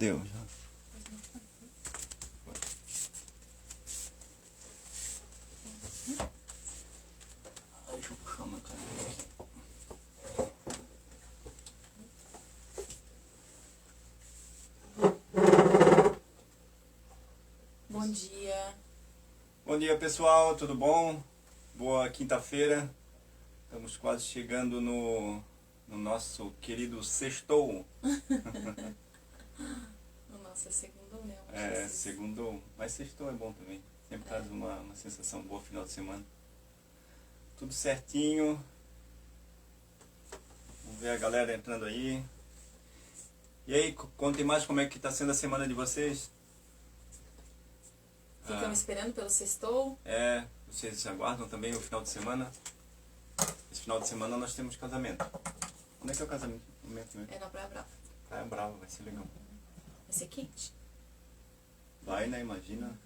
deu. Já. Deixa eu puxar uma caneta aqui. Bom dia. Bom dia, pessoal, tudo bom? Boa quinta-feira. Estamos quase chegando no nosso querido sextou. O nosso segundo, né? Segundo, mas sextou é bom também. Sempre traz uma sensação boa final de semana. Tudo certinho. Vamos ver a galera entrando aí. E aí, contem mais como é que está sendo a semana de vocês. Ficamos esperando pelo sextou. Vocês aguardam também o final de semana? Esse final de semana nós temos casamento. Onde é que é o casamento mesmo? É na Praia Brava. Praia Brava, vai ser legal. Vai ser quente. Vai, né? Imagina.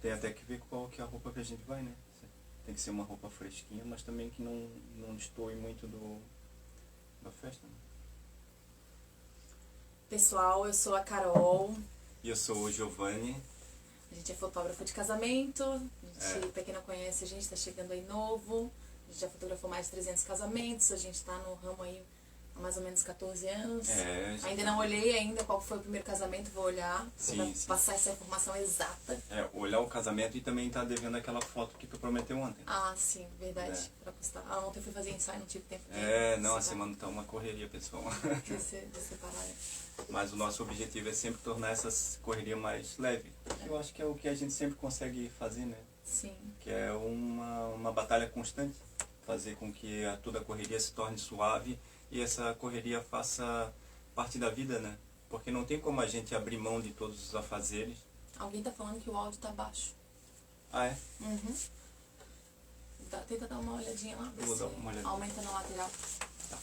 Tem até que ver qual que é a roupa que a gente vai, né? Tem que ser uma roupa fresquinha, mas também que não destoe muito da festa. Né? Pessoal, eu sou a Carol. E eu sou o Giovanni. A gente é fotógrafo de casamento. Pra quem não conhece, a gente tá chegando aí novo. A gente já fotografou mais de 300 casamentos. A gente tá no ramo aí há mais ou menos 14 anos. Ainda não olhei ainda qual foi o primeiro casamento, vou olhar. Sim. Passar essa informação exata. Olhar o casamento e também tá devendo aquela foto que tu prometeu ontem. Ah, sim, verdade. Pra postar. Ontem eu fui fazer ensaio, não tive tempo a semana tá uma correria, pessoal. De separar. Mas o nosso objetivo é sempre tornar essa correria mais leve. Eu acho que é o que a gente sempre consegue fazer, né? Sim. Que é uma batalha constante. Fazer com que toda a correria se torne suave e essa correria faça parte da vida, né? Porque não tem como a gente abrir mão de todos os afazeres. Alguém tá falando que o áudio tá baixo. Ah, é? Uhum. Tenta dar uma olhadinha lá. Eu vou dar uma olhadinha. Aumenta na lateral. Tá.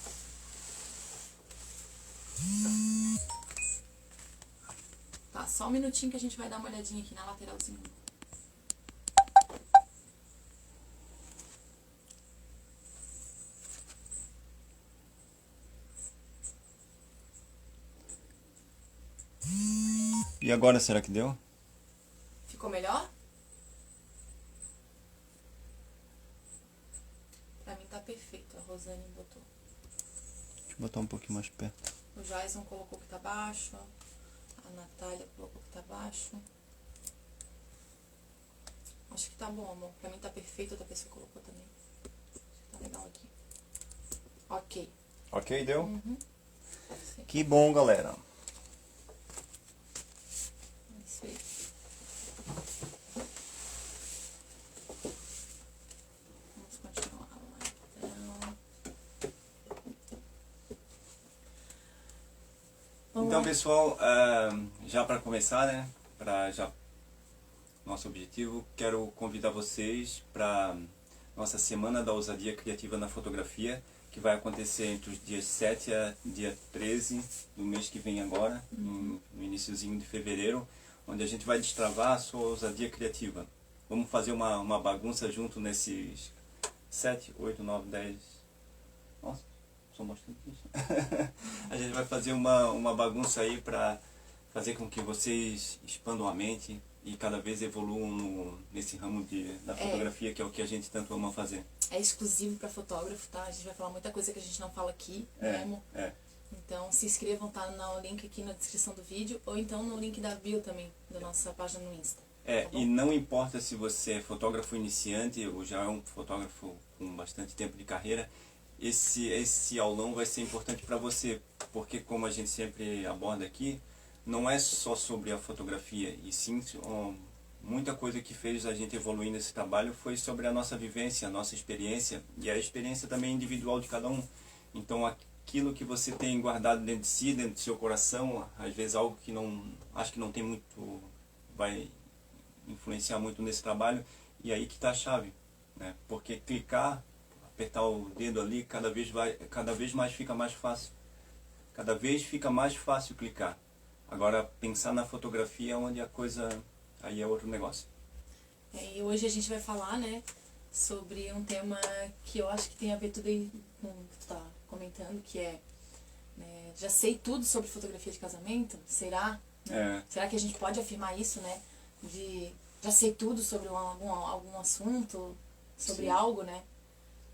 Tá, só um minutinho que a gente vai dar uma olhadinha aqui na lateralzinha. E agora, será que deu? Ficou melhor? Pra mim tá perfeito, a Rosane botou. Deixa eu botar um pouquinho mais perto. O Jason colocou que tá baixo. A Natália colocou que tá baixo. Acho que tá bom, amor. Pra mim tá perfeito, outra pessoa colocou também. Tá legal aqui. Ok. Ok, deu? Uhum. Que bom, galera. Isso aí. Vamos continuar lá. Então, pessoal, já para começar, né? Nosso objetivo, quero convidar vocês para nossa Semana da Ousadia Criativa na Fotografia, que vai acontecer entre os dias 7 a dia 13 do mês que vem agora, no iniciozinho de fevereiro, onde a gente vai destravar a sua ousadia criativa. Vamos fazer uma bagunça junto nesses 7, 8, 9, 10... Nossa, são bastante isso. A gente vai fazer uma bagunça aí para fazer com que vocês expandam a mente e cada vez evoluam nesse ramo da fotografia, que é o que a gente tanto ama fazer. É exclusivo para fotógrafo, tá? A gente vai falar muita coisa que a gente não fala aqui, né, amor? Então se inscrevam, tá no link aqui na descrição do vídeo, ou então no link da bio também, da nossa página no Insta. Tá bom? E não importa se você é fotógrafo iniciante ou já é um fotógrafo com bastante tempo de carreira, esse aulão vai ser importante para você, porque como a gente sempre aborda aqui, não é só sobre a fotografia, e sim muita coisa que fez a gente evoluir nesse trabalho foi sobre a nossa vivência, a nossa experiência e a experiência também individual de cada um. Então aquilo que você tem guardado dentro de si, dentro do seu coração, às vezes algo que acho que não tem muito, vai influenciar muito nesse trabalho, e aí que está a chave, né? Porque clicar, apertar o dedo ali, cada vez mais fica mais fácil. Cada vez fica mais fácil clicar. Agora, pensar na fotografia, onde a coisa aí é outro negócio. E hoje a gente vai falar, né, sobre um tema que eu acho que tem a ver tudo aí com o que tu tá comentando, que é, né, já sei tudo sobre fotografia de casamento? Será? Né? Será que a gente pode afirmar isso, né? De já sei tudo sobre algum assunto, sobre Sim. algo, né?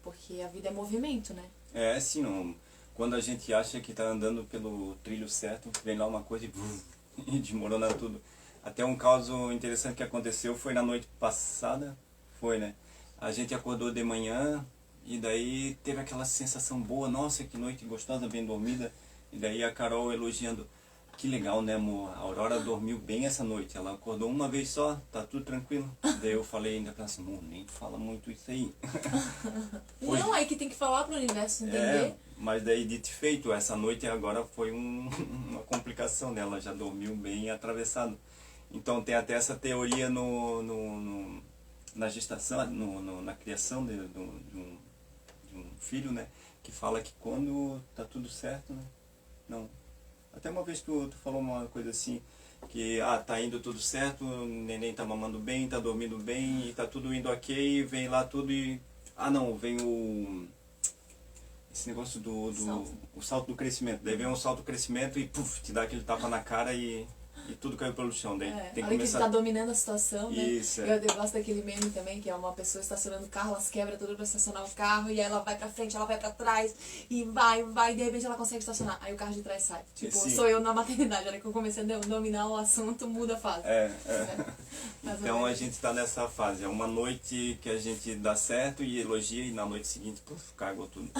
Porque a vida é movimento, né? Sim, não. Quando a gente acha que está andando pelo trilho certo, vem lá uma coisa e desmorona tudo. Até um caso interessante que aconteceu foi na noite passada, né? A gente acordou de manhã e daí teve aquela sensação boa, nossa, que noite gostosa, bem dormida. E daí a Carol elogiando, que legal, né, amor? A Aurora dormiu bem essa noite. Ela acordou uma vez só, tá tudo tranquilo. Daí eu falei ainda pra ela assim, amor, nem fala muito isso aí. Não, aí que tem que falar pro universo entender. Mas daí dito e feito, essa noite agora foi uma complicação, né? Ela já dormiu bem atravessado. Então tem até essa teoria na gestação, na criação de um filho, né? Que fala que quando tá tudo certo, né? Não. Até uma vez tu falou uma coisa assim, que tá indo tudo certo, o neném tá mamando bem, tá dormindo bem, e tá tudo indo ok, vem lá tudo e... não, vem esse negócio o salto do crescimento. Daí vem um salto do crescimento e te dá aquele tapa na cara e tudo caiu pelo chão. Daí tem que começar... que tá dominando a situação, né? Isso, Eu gosto daquele meme também, que é uma pessoa estacionando o carro, ela se quebra tudo pra estacionar o carro, e aí ela vai pra frente, ela vai pra trás, e vai, e de repente ela consegue estacionar. Aí o carro de trás sai. Tipo, Sim. Sou eu na maternidade, olha que eu comecei a dominar o assunto, muda a fase. Então a gente tá nessa fase. É uma noite que a gente dá certo e elogia, e na noite seguinte, cagou tudo.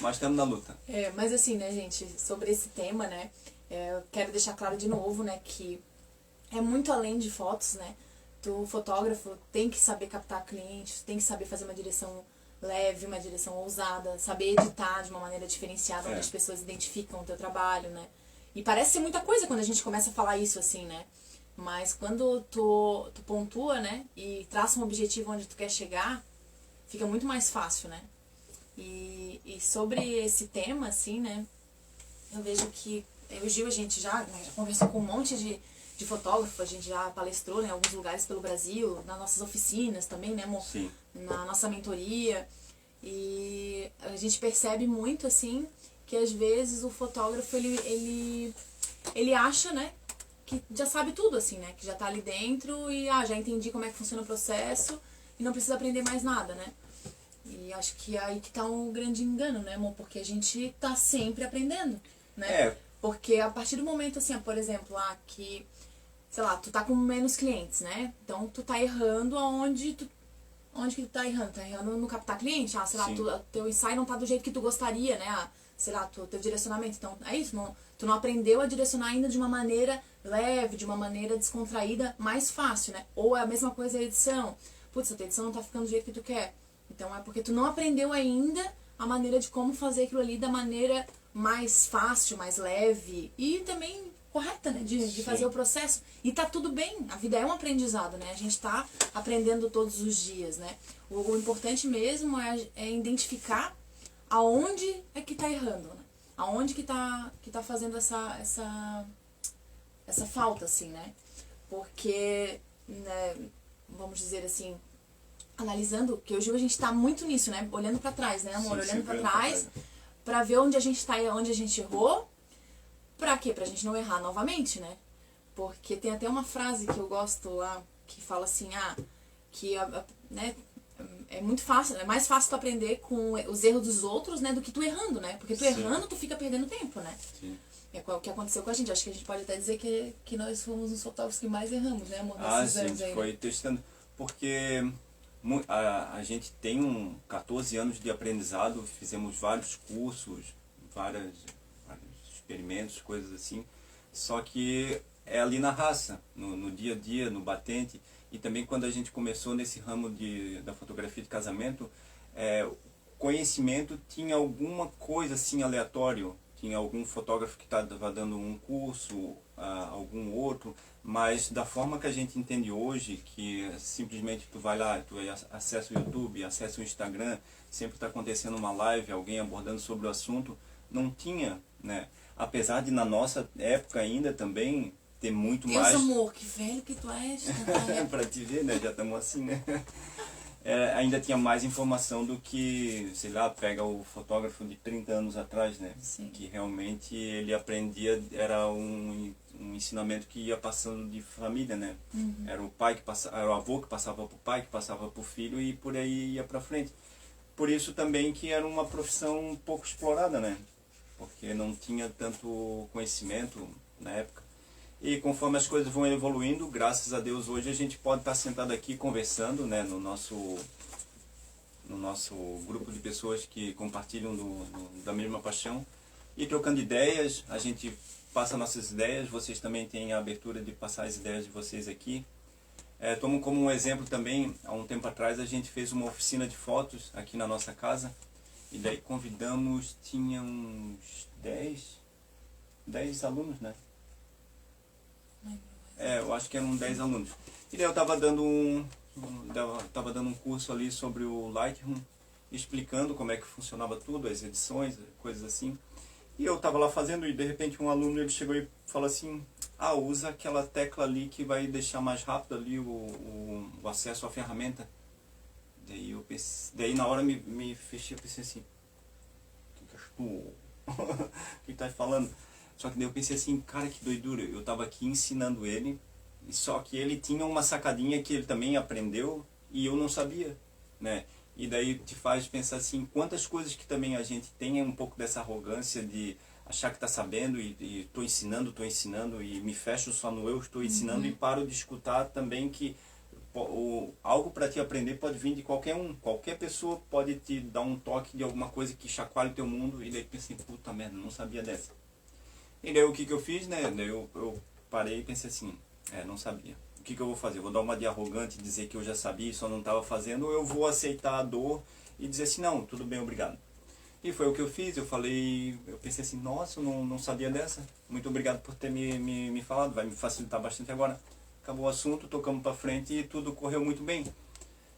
Mas estamos na luta. Mas assim, né, gente, sobre esse tema, né, eu quero deixar claro de novo, né, que é muito além de fotos, né? O fotógrafo tem que saber captar clientes, tem que saber fazer uma direção leve, uma direção ousada, saber editar de uma maneira diferenciada, onde as pessoas identificam o teu trabalho, né? E parece ser muita coisa quando a gente começa a falar isso assim, né? Mas quando tu pontua, né, e traça um objetivo onde tu quer chegar, fica muito mais fácil, né? E sobre esse tema, assim, né, eu vejo que eu e o Gil, a gente já conversou com um monte de fotógrafos, a gente já palestrou, né, em alguns lugares pelo Brasil, nas nossas oficinas também, né, amor? Sim. Na nossa mentoria. E a gente percebe muito, assim, que às vezes o fotógrafo, ele acha, né, que já sabe tudo, assim, né, que já tá ali dentro e, já entendi como é que funciona o processo e não precisa aprender mais nada, né? E acho que é aí que tá um grande engano, né, amor? Porque a gente tá sempre aprendendo, né? Porque a partir do momento, assim, por exemplo, que, sei lá, tu tá com menos clientes, né? Então tu tá errando onde que tu tá errando? Tá errando no captar cliente? Sei lá, teu ensaio não tá do jeito que tu gostaria, né? Sei lá, teu direcionamento. Então, é isso, tu não aprendeu a direcionar ainda de uma maneira leve, de uma maneira descontraída, mais fácil, né? Ou é a mesma coisa a edição. Putz, a tua edição não tá ficando do jeito que tu quer. Então é porque tu não aprendeu ainda a maneira de como fazer aquilo ali da maneira mais fácil, mais leve e também correta, né? De fazer o processo. E tá tudo bem, a vida é um aprendizado, né? A gente tá aprendendo todos os dias, né? O importante mesmo é identificar aonde é que tá errando, né? Aonde que tá fazendo essa falta, assim, né? Porque, né, vamos dizer assim, analisando, que hoje a gente tá muito nisso, né? Olhando pra trás, né, amor? Olhando pra trás, pra ver onde a gente tá e onde a gente errou. Pra quê? Pra gente não errar novamente, né? Porque tem até uma frase que eu gosto lá, que fala assim, que, né, é muito fácil, é mais fácil tu aprender com os erros dos outros, né, do que tu errando, né? Porque tu errando, tu fica perdendo tempo, né? Sim. É o que aconteceu com a gente. Acho que a gente pode até dizer que nós fomos os fotógrafos que mais erramos, né, amor? Sim, a gente foi testando. Porque a gente tem 14 anos de aprendizado, fizemos vários cursos, vários experimentos, coisas assim. Só que é ali na raça, no dia a dia, no batente. E também quando a gente começou nesse ramo da fotografia de casamento, conhecimento tinha alguma coisa assim aleatório. Tinha algum fotógrafo que estava dando um curso, algum outro, mas da forma que a gente entende hoje, que simplesmente tu vai lá, tu acessa o YouTube, acessa o Instagram, sempre está acontecendo uma live, alguém abordando sobre o assunto, não tinha, né? Apesar de na nossa época ainda também ter muito mais... Deus, amor, que velho que tu és. Pra te ver, né? Já estamos assim, né? ainda tinha mais informação do que, sei lá, pega o fotógrafo de 30 anos atrás, né? Sim. Que realmente ele aprendia, era um ensinamento que ia passando de família, né? Era o pai que passava, era o avô que passava para o pai, que passava para o filho e por aí ia para frente. Por isso também que era uma profissão um pouco explorada, né? Porque não tinha tanto conhecimento na época. E conforme as coisas vão evoluindo, graças a Deus, hoje a gente pode estar sentado aqui conversando, né, no nosso grupo de pessoas que compartilham da mesma paixão e trocando ideias. A gente passa nossas ideias, vocês também têm a abertura de passar as ideias de vocês aqui. Tomo como um exemplo também, há um tempo atrás a gente fez uma oficina de fotos aqui na nossa casa e daí convidamos, tinha uns 10 alunos, né? Eu acho que eram 10 alunos. E daí eu estava dando um curso ali sobre o Lightroom, explicando como é que funcionava tudo, as edições, coisas assim. E eu estava lá fazendo e de repente um aluno ele chegou e falou assim, usa aquela tecla ali que vai deixar mais rápido ali o acesso à ferramenta. Daí na hora me fechei, eu pensei assim, o que tá falando? Só que daí eu pensei assim, cara, que doidura, eu estava aqui ensinando ele, só que ele tinha uma sacadinha que ele também aprendeu e eu não sabia, né? E daí te faz pensar assim, quantas coisas que também a gente tem um pouco dessa arrogância de achar que está sabendo e estou ensinando e me fecho só no eu estou ensinando e paro de escutar também que algo para te aprender pode vir de qualquer um, qualquer pessoa pode te dar um toque de alguma coisa que chacoalhe o teu mundo e daí pensei, puta merda, não sabia dessa. E daí o que eu fiz, né, daí eu parei e pensei assim, não sabia. O que eu vou fazer? Eu vou dar uma de arrogante e dizer que eu já sabia e só não estava fazendo, ou eu vou aceitar a dor e dizer assim, não, tudo bem, obrigado. E foi o que eu fiz, eu pensei assim, nossa, eu não sabia dessa, muito obrigado por ter me falado, vai me facilitar bastante agora. Acabou o assunto, tocamos para frente e tudo correu muito bem.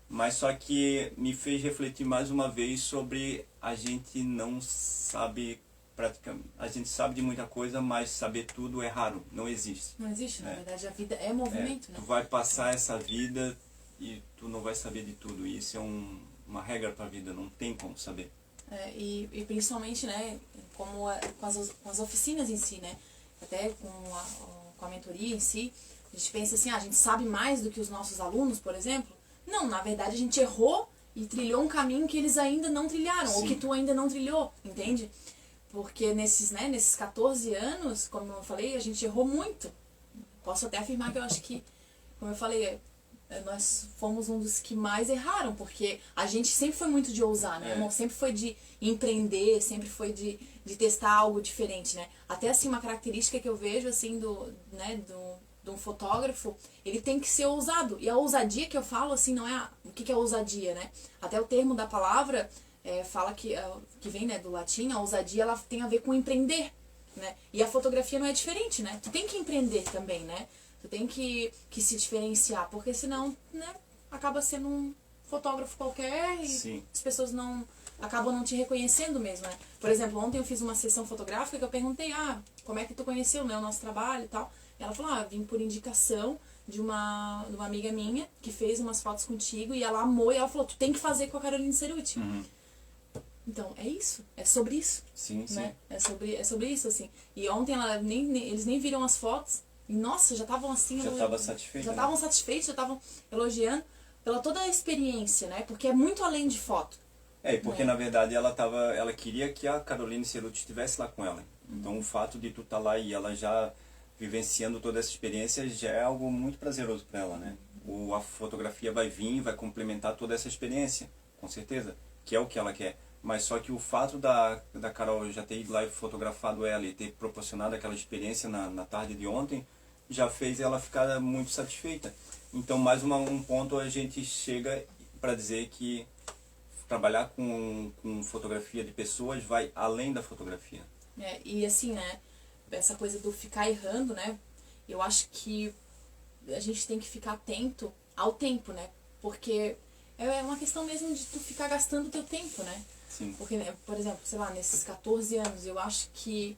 Mas só que me fez refletir mais uma vez sobre a gente não sabe praticamente, a gente sabe de muita coisa, mas saber tudo é raro, não existe. Não existe, na verdade a vida é movimento, né? Tu vai passar essa vida e tu não vai saber de tudo, e isso é uma regra para a vida, não tem como saber. E principalmente, né, como com as oficinas em si, né, até com a mentoria em si, a gente pensa assim, a gente sabe mais do que os nossos alunos, por exemplo. Não, na verdade a gente errou e trilhou um caminho que eles ainda não trilharam, Sim. ou que tu ainda não trilhou, entende? Porque nesses 14 anos, como eu falei, a gente errou muito. Posso até afirmar que eu acho que, como eu falei, nós fomos um dos que mais erraram, porque a gente sempre foi muito de ousar, né? Sempre foi de empreender, sempre foi de testar algo diferente, né? Até assim, uma característica que eu vejo, assim, de um fotógrafo, ele tem que ser ousado. E a ousadia que eu falo, assim, não é... O que é ousadia, né? Até o termo da palavra fala que vem, né, do latim, a ousadia, ela tem a ver com empreender, né? E a fotografia não é diferente, né? Tu tem que empreender também, né? Tu tem que se diferenciar, porque senão, né, acaba sendo um fotógrafo qualquer e Sim. as pessoas acabam não te reconhecendo mesmo, né? Por exemplo, ontem eu fiz uma sessão fotográfica que eu perguntei, como é que tu conheceu, né, o nosso trabalho e tal. E ela falou, vim por indicação de uma amiga minha que fez umas fotos contigo e ela amou e ela falou, tu tem que fazer com a Caroline Cerutti. Uhum. Então, é isso, é sobre isso. Sim, né? sim. É sobre isso, assim. E ontem eles nem viram as fotos. E, nossa, já estavam assim... Já estavam satisfeitos. Já estavam satisfeitos, já estavam elogiando pela toda a experiência, né? Porque é muito além de foto. Porque na verdade ela queria que a Caroline Cerutti estivesse lá com ela. Então o fato de tu estar lá e ela já vivenciando toda essa experiência já é algo muito prazeroso para ela, né? A fotografia vai vir, vai complementar toda essa experiência, com certeza, que é o que ela quer. Mas só que o fato da Carol já ter ido lá e fotografado ela e ter proporcionado aquela experiência na tarde de ontem, já fez ela ficar muito satisfeita. Então, mais um ponto a gente chega para dizer que trabalhar com fotografia de pessoas vai além da fotografia. E assim, né, essa coisa do ficar errando, né, eu acho que a gente tem que ficar atento ao tempo, né, porque é uma questão mesmo de tu ficar gastando o teu tempo, né. Sim. Porque, por exemplo, sei lá, nesses 14 anos, eu acho que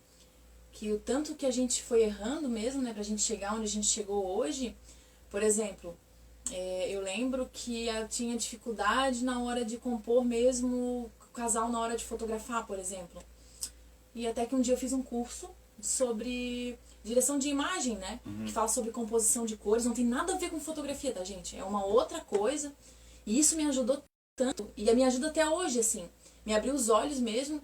o tanto que a gente foi errando mesmo, né, pra gente chegar onde a gente chegou hoje, por exemplo, Eu lembro que eu tinha dificuldade na hora de compor mesmo o casal na hora de fotografar, por exemplo. E até que um dia eu fiz um curso sobre direção de imagem, né? Que fala sobre composição de cores. Não tem nada a ver com fotografia, tá, gente? É uma outra coisa. E isso me ajudou tanto. E me ajuda até hoje, assim. Me abriu os olhos mesmo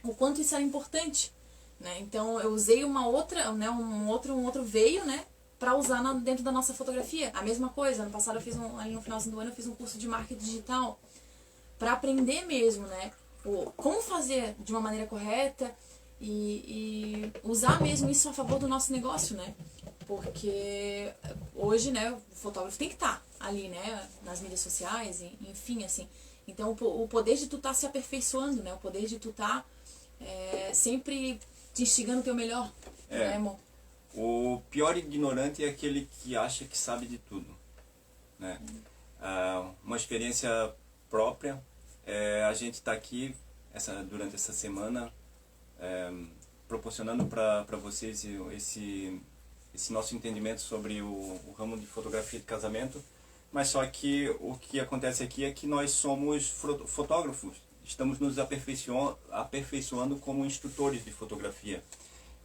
o quanto isso era importante, né? Então eu usei uma outra, né? um outro veio, né? Pra usar dentro da nossa fotografia. A mesma coisa. Ano passado eu fiz ali no finalzinho do ano eu fiz um curso de marketing digital pra aprender mesmo, né? Como fazer de uma maneira correta e usar mesmo isso a favor do nosso negócio, né? Porque hoje, né, o fotógrafo tem que estar ali, né, nas mídias sociais, enfim, assim. Então, o poder de tu estar se aperfeiçoando, né? O poder de tu estar sempre te instigando o teu melhor, né, amor? O pior ignorante é aquele que acha que sabe de tudo, né? Uma experiência própria, a gente está aqui durante essa semana proporcionando para vocês esse nosso entendimento sobre o ramo de fotografia de casamento, mas só que o que acontece aqui é que nós somos fotógrafos, estamos nos aperfeiçoando como instrutores de fotografia.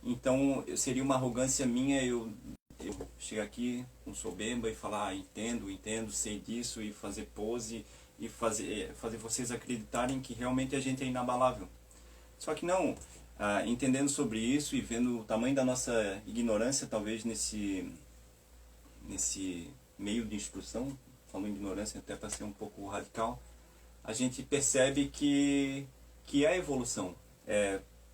Então seria uma arrogância minha eu chegar aqui com soberba e falar entendo, sei disso, e fazer pose e fazer vocês acreditarem que realmente a gente é inabalável. Só que não, entendendo sobre isso e vendo o tamanho da nossa ignorância, talvez nesse meio de instrução, falando ignorância até para ser um pouco radical, a gente percebe que é evolução.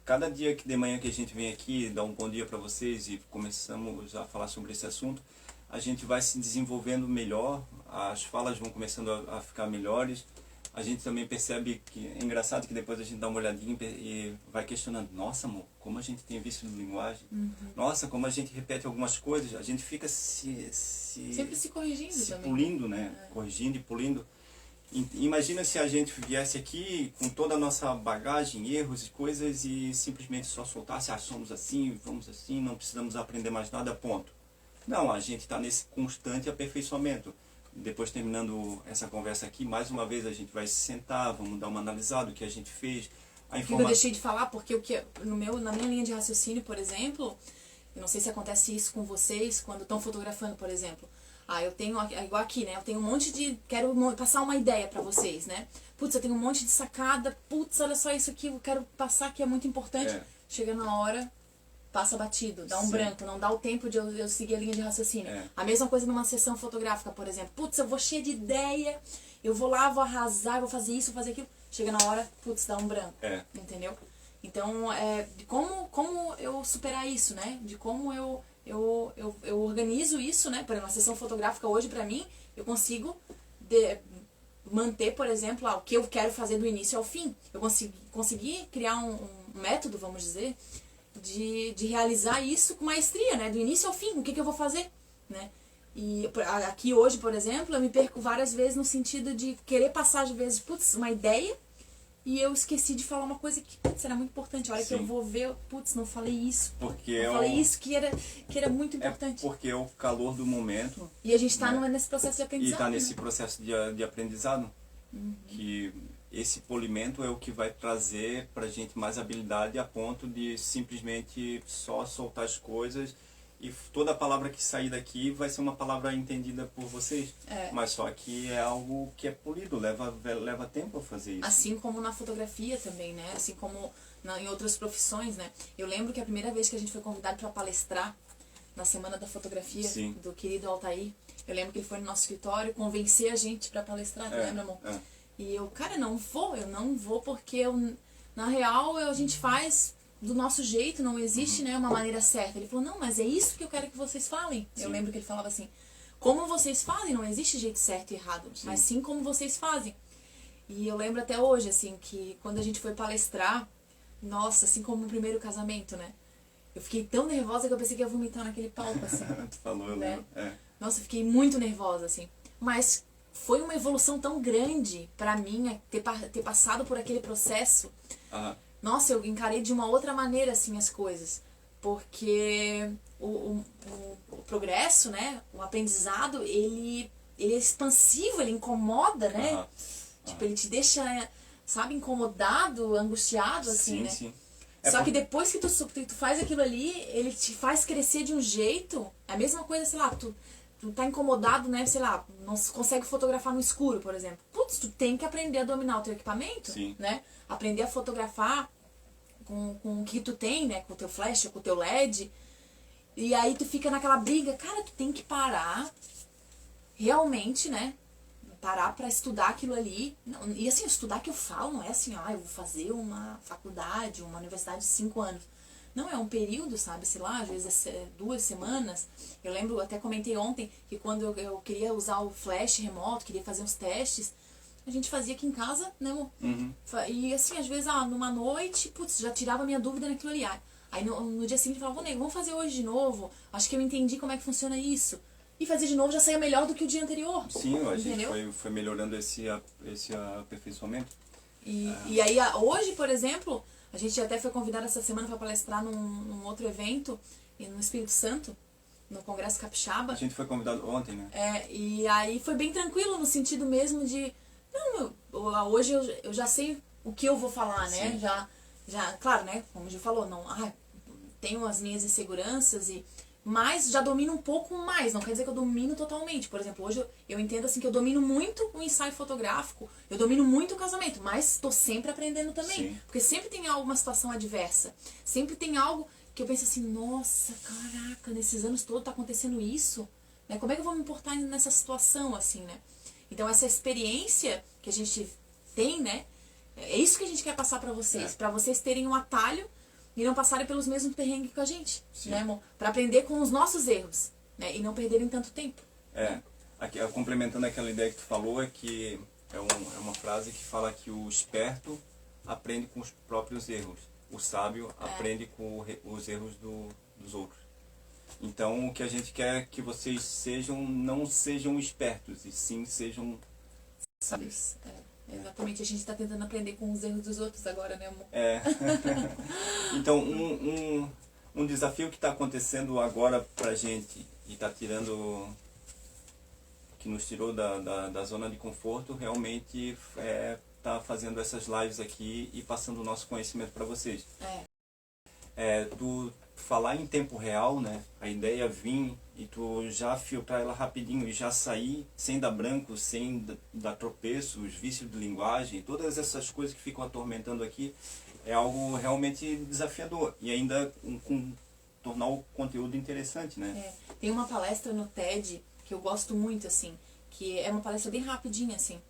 Cada dia de manhã que a gente vem aqui, dá um bom dia para vocês e começamos a falar sobre esse assunto, a gente vai se desenvolvendo melhor, as falas vão começando a ficar melhores. A gente também percebe que é engraçado que depois a gente dá uma olhadinha e vai questionando, nossa amor, como a gente tem vício de linguagem, nossa, como a gente repete algumas coisas, a gente fica sempre se corrigindo, se também, pulindo, né? Corrigindo e pulindo. Imagina se a gente viesse aqui com toda a nossa bagagem, erros e coisas e simplesmente só soltasse, somos assim, vamos assim, não precisamos aprender mais nada, ponto. Não, a gente está nesse constante aperfeiçoamento. Depois, terminando essa conversa aqui, mais uma vez a gente vai se sentar, vamos dar uma analisada do que a gente fez. Eu deixei de falar porque na minha linha de raciocínio, por exemplo, eu não sei se acontece isso com vocês quando estão fotografando, por exemplo. Eu tenho, igual aqui, né? Eu tenho um monte de... Quero passar uma ideia pra vocês, né? Putz, eu tenho um monte de sacada. Putz, olha só isso aqui, eu quero passar que é muito importante. Chega na hora, passa batido, dá um branco, não dá o tempo de eu seguir a linha de raciocínio. A mesma coisa numa sessão fotográfica, por exemplo. Putz, eu vou cheia de ideia, eu vou lá, vou arrasar, vou fazer isso, vou fazer aquilo. Chega na hora, putz, dá um branco. Entendeu? Então, de como eu superar isso, né? De como eu organizo isso, né? Por exemplo, uma sessão fotográfica hoje, pra mim, eu consigo manter, por exemplo, o que eu quero fazer do início ao fim. Eu consegui criar um método, vamos dizer, de realizar isso com maestria, né? Do início ao fim, o que eu vou fazer, né? E aqui hoje, por exemplo, eu me perco várias vezes no sentido de querer passar, às vezes, putz, uma ideia, e eu esqueci de falar uma coisa que, putz, era muito importante. A hora que eu vou ver, putz, não falei isso. Não falei isso que era muito importante. Porque é o calor do momento. E a gente está nesse processo de aprendizado. E está nesse processo de aprendizado. Que esse polimento é o que vai trazer pra gente mais habilidade a ponto de simplesmente só soltar as coisas. E toda palavra que sair daqui vai ser uma palavra entendida por vocês. Mas só que é algo que é polido, leva tempo a fazer isso. Assim como na fotografia também, né? Assim como em outras profissões, né? Eu lembro que a primeira vez que a gente foi convidado para palestrar na Semana da Fotografia, do querido Altair, eu lembro que ele foi no nosso escritório convencer a gente para palestrar, lembra, amor? E eu, cara, eu não vou porque na real a gente faz do nosso jeito, não existe, né, uma maneira certa. Ele falou, não, mas é isso que eu quero que vocês falem. Eu lembro que ele falava assim, como vocês fazem, não existe jeito certo e errado, mas sim como vocês fazem. E eu lembro até hoje, assim, que quando a gente foi palestrar, nossa, assim como no primeiro casamento, né, eu fiquei tão nervosa que eu pensei que ia vomitar naquele palco, assim. Tu falou, eu lembro. Nossa, eu fiquei muito nervosa, assim. Mas foi uma evolução tão grande pra mim, ter passado por aquele processo. Nossa, eu encarei de uma outra maneira, assim, as coisas. Porque o progresso, né, o aprendizado, ele ele é expansivo, ele incomoda, né? Tipo, ele te deixa, sabe, incomodado, angustiado, assim, sim, né? Sim. Só que depois que tu faz aquilo ali, ele te faz crescer de um jeito. É a mesma coisa, sei lá, tu tá incomodado, né? Sei lá, não consegue fotografar no escuro, por exemplo. Putz, tu tem que aprender a dominar o teu equipamento, Sim. né? Aprender a fotografar com o que tu tem, né? Com o teu flash, com o teu LED. E aí tu fica naquela briga. Cara, tu tem que parar, realmente, né? Parar pra estudar aquilo ali. E assim, estudar que eu falo não é assim, eu vou fazer uma faculdade, uma universidade de 5 anos. Não, é um período, sabe? Sei lá, às vezes é 2 semanas. Eu lembro, até comentei ontem, que quando eu queria usar o flash remoto, queria fazer uns testes, a gente fazia aqui em casa, né, amor? E assim, às vezes, numa noite, putz, já tirava minha dúvida naquilo ali. Aí no dia seguinte eu falava, nego, vamos fazer hoje de novo? Acho que eu entendi como é que funciona isso. E fazer de novo já saía melhor do que o dia anterior. Sim, a gente foi melhorando esse aperfeiçoamento. E aí, hoje, por exemplo, a gente até foi convidado essa semana para palestrar num outro evento, no Espírito Santo, no Congresso Capixaba. A gente foi convidado ontem, né? E aí foi bem tranquilo, no sentido mesmo de... Não, hoje eu já sei o que eu vou falar, né? Já, claro, né? Como a gente falou, não, tenho as minhas inseguranças mas já domino um pouco mais, não quer dizer que eu domino totalmente. Por exemplo, hoje eu entendo assim que eu domino muito o ensaio fotográfico, eu domino muito o casamento, mas estou sempre aprendendo também. Sim. Porque sempre tem alguma situação adversa, sempre tem algo que eu penso assim, nossa, caraca, nesses anos todos tá acontecendo isso, né? Como é que eu vou me importar nessa situação, assim, né? Então essa experiência que a gente tem, né? É isso que a gente quer passar pra vocês terem um atalho e não passarem pelos mesmos perrengues que a gente, né, amor? Pra aprender com os nossos erros, né? E não perderem tanto tempo. Aqui, complementando aquela ideia que tu falou, é que é uma frase que fala que o esperto aprende com os próprios erros. O sábio aprende com os erros dos outros. Então, o que a gente quer é que vocês não sejam espertos, e sim sejam sábios. Exatamente, a gente está tentando aprender com os erros dos outros agora, né, amor? Então, um desafio que está acontecendo agora pra gente e está que nos tirou da zona de conforto, realmente tá fazendo essas lives aqui e passando o nosso conhecimento para vocês. Tu falar em tempo real, né? A ideia vir e tu já filtrar ela rapidinho e já sair sem dar branco, sem dar tropeço, os vícios de linguagem, todas essas coisas que ficam atormentando aqui, é algo realmente desafiador. E ainda tornar o conteúdo interessante, né? Tem uma palestra no TED que eu gosto muito, assim, que é uma palestra bem rapidinha, assim,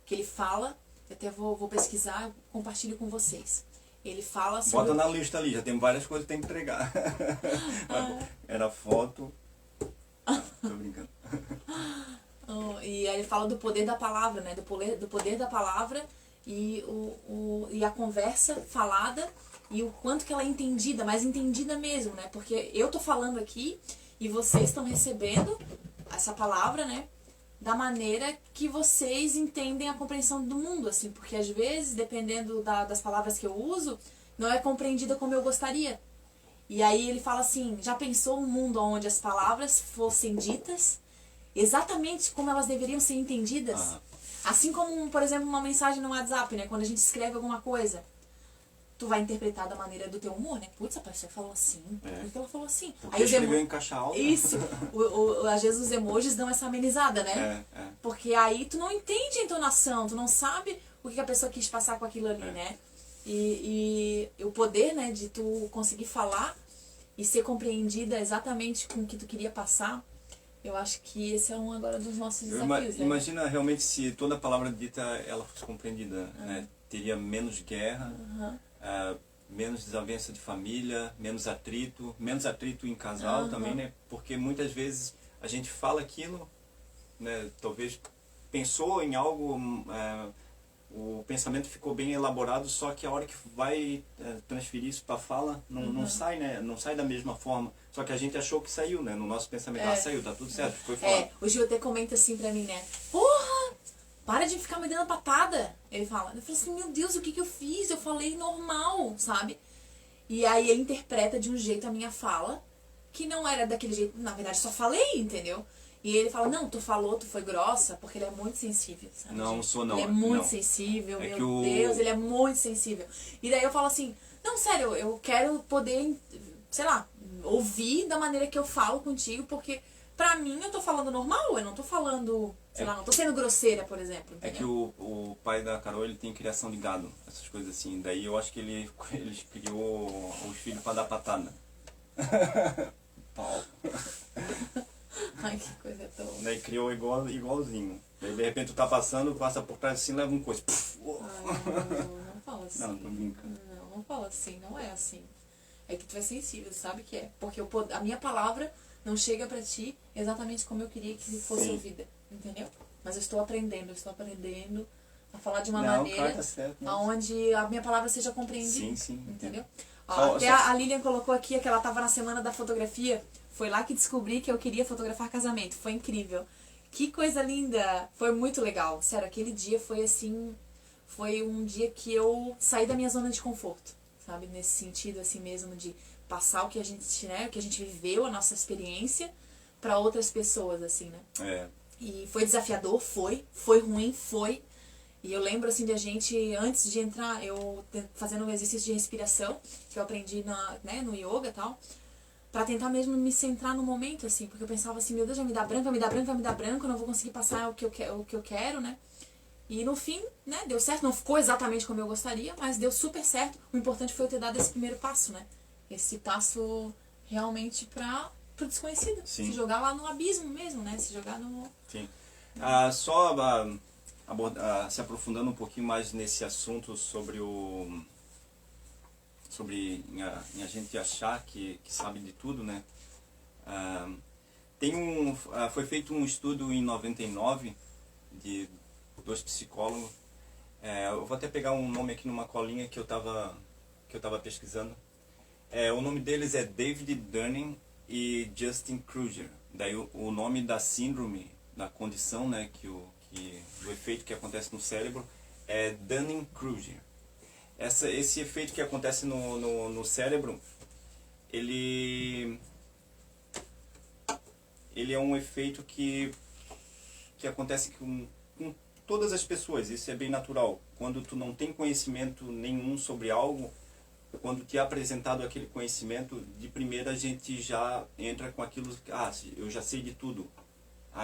que ele fala, eu até vou pesquisar, compartilho com vocês. Ele fala sobre... Bota na lista ali, já tem várias coisas que tem que entregar. Era foto... tô brincando. E aí ele fala do poder da palavra, né? Do poder da palavra e a conversa falada e o quanto que ela é entendida, mas entendida mesmo, né? Porque eu tô falando aqui e vocês estão recebendo essa palavra, né? Da maneira que vocês entendem a compreensão do mundo, assim, porque às vezes, dependendo das palavras que eu uso, não é compreendida como eu gostaria. E aí ele fala assim, já pensou um mundo onde as palavras fossem ditas exatamente como elas deveriam ser entendidas? Assim como, por exemplo, uma mensagem no WhatsApp, né? Quando a gente escreve alguma coisa, tu vai interpretar da maneira do teu humor, né? Putz, a pessoa falou assim, por que ela falou assim? Porque aí escreveu em caixa alta. Isso, às vezes os emojis dão essa amenizada, né? Porque aí tu não entende a entonação, tu não sabe o que a pessoa quis passar com aquilo ali, né? E o poder, né, de tu conseguir falar e ser compreendida exatamente com o que tu queria passar, eu acho que esse é um agora dos nossos desafios, né? Imagina realmente se toda palavra dita ela fosse compreendida, né? Teria menos guerra, menos desavença de família, menos atrito em casal também, né? Porque muitas vezes a gente fala aquilo, né? Talvez pensou em algo, o pensamento ficou bem elaborado, só que a hora que vai transferir isso para a fala, não sai, né? Não sai da mesma forma. Só que a gente achou que saiu, né? No nosso pensamento, saiu, tá tudo certo, foi falado. O Gil até comenta assim pra mim, né? Porra! Para de ficar me dando patada. Ele fala. Eu falei assim, meu Deus, o que eu fiz? Eu falei normal, sabe? E aí ele interpreta de um jeito a minha fala, que não era daquele jeito. Na verdade, só falei, entendeu? E ele fala, não, tu falou, tu foi grossa, porque ele é muito sensível, sabe? Não sou não. Ele é muito não. sensível, É meu Deus, ele é muito sensível. E daí eu falo assim, não, sério, eu quero poder, sei lá, ouvir da maneira que eu falo contigo, porque pra mim eu tô falando normal, eu não tô falando, sei lá, não tô sendo grosseira, por exemplo. Entendeu? É que o pai da Carol, ele tem criação de gado, essas coisas assim. Daí eu acho que ele criou os filhos pra dar patada. Pau. Ai, que coisa tão... Daí criou igualzinho. Daí de repente tu tá passando, passa por trás assim, leva um coisa. Ai, não fala assim. Não, tô brincando. Não fala assim, não é assim. É que tu é sensível, sabe que é. Porque a minha palavra não chega pra ti exatamente como eu queria que fosse Sim. ouvida, entendeu? Mas eu estou aprendendo a falar de uma Não, maneira claro, tá certo, onde a minha palavra seja compreendida. Sim, sim. Entendeu? Só- Até só- a Lilian colocou aqui que ela estava na semana da fotografia. Foi lá que descobri que eu queria fotografar casamento. Foi incrível. Que coisa linda! Foi muito legal. Sério, aquele dia foi assim... Foi um dia que eu saí da minha zona de conforto, sabe? Nesse sentido assim mesmo de passar o que a gente, né, o que a gente viveu, a nossa experiência para outras pessoas, assim, né? É. E foi desafiador, foi ruim, foi. E eu lembro assim de a gente, antes de entrar, eu fazendo um exercício de respiração, que eu aprendi no yoga e tal, pra tentar mesmo me centrar no momento, assim, porque eu pensava assim, meu Deus, vai me dar branco, vai me dar branco, vai me dar branco, eu não vou conseguir passar o que eu quero, né? E no fim, né, deu certo, não ficou exatamente como eu gostaria, mas deu super certo. O importante foi eu ter dado esse primeiro passo, né? Esse passo realmente pro desconhecido. Sim. Se jogar lá no abismo mesmo, né? Se jogar no... Sim. Se aprofundando um pouquinho mais nesse assunto sobre em a gente achar que sabe de tudo, né? Foi feito um estudo em 99 de 2 psicólogos. Eu vou até pegar um nome aqui numa colinha que eu tava pesquisando. O nome deles é David Dunning e Justin Kruger. Daí o nome da síndrome, da condição, né, do efeito que acontece no cérebro é Dunning-Kruger. Esse efeito que acontece no cérebro, ele é um efeito que acontece com todas as pessoas. Isso é bem natural. Quando tu não tem conhecimento nenhum sobre algo, quando te é apresentado aquele conhecimento, de primeira a gente já entra com aquilo, eu já sei de tudo.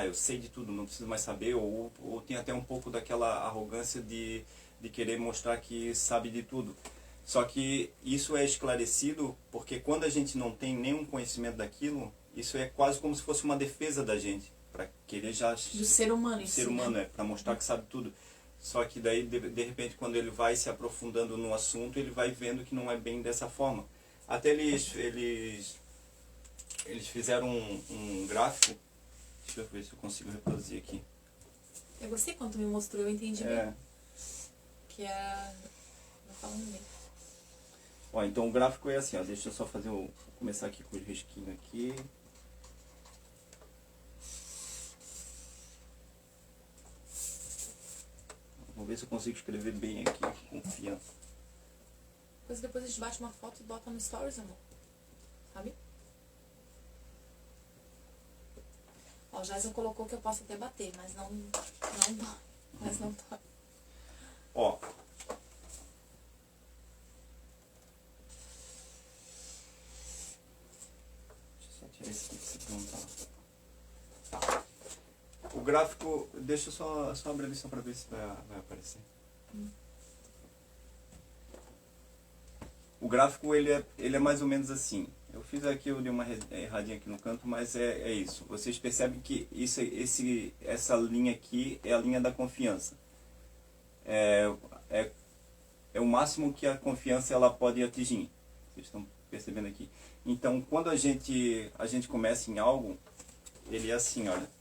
Eu sei de tudo, não preciso mais saber, ou tem até um pouco daquela arrogância de querer mostrar que sabe de tudo. Só que isso é esclarecido porque quando a gente não tem nenhum conhecimento daquilo, isso é quase como se fosse uma defesa da gente, para querer já... Do ser humano em si, ser humano, né? para mostrar que sabe tudo. Só que daí, de repente, quando ele vai se aprofundando no assunto, ele vai vendo que não é bem dessa forma. Até eles fizeram um gráfico. Deixa eu ver se eu consigo reproduzir aqui. Eu gostei quando tu me mostrou, eu entendi bem. Que é... Não falando bem. Então o gráfico é assim, deixa eu só começar aqui com o risquinho aqui. Vou ver se eu consigo escrever bem aqui, com confiança. Depois a gente bate uma foto e bota no stories, amor. Sabe? O Jason colocou que eu posso até bater, mas não dói. Mas não dói. Deixa eu só tirar esse aqui, se não tá. O gráfico, deixa eu só abrir a lição para ver se vai aparecer. O gráfico ele é mais ou menos assim. Eu fiz aqui, eu dei uma erradinha aqui no canto, mas é isso. Vocês percebem que essa linha aqui é a linha da confiança. É o máximo que a confiança ela pode atingir. Vocês estão percebendo aqui? Então, quando a gente começa em algo, ele é assim, olha.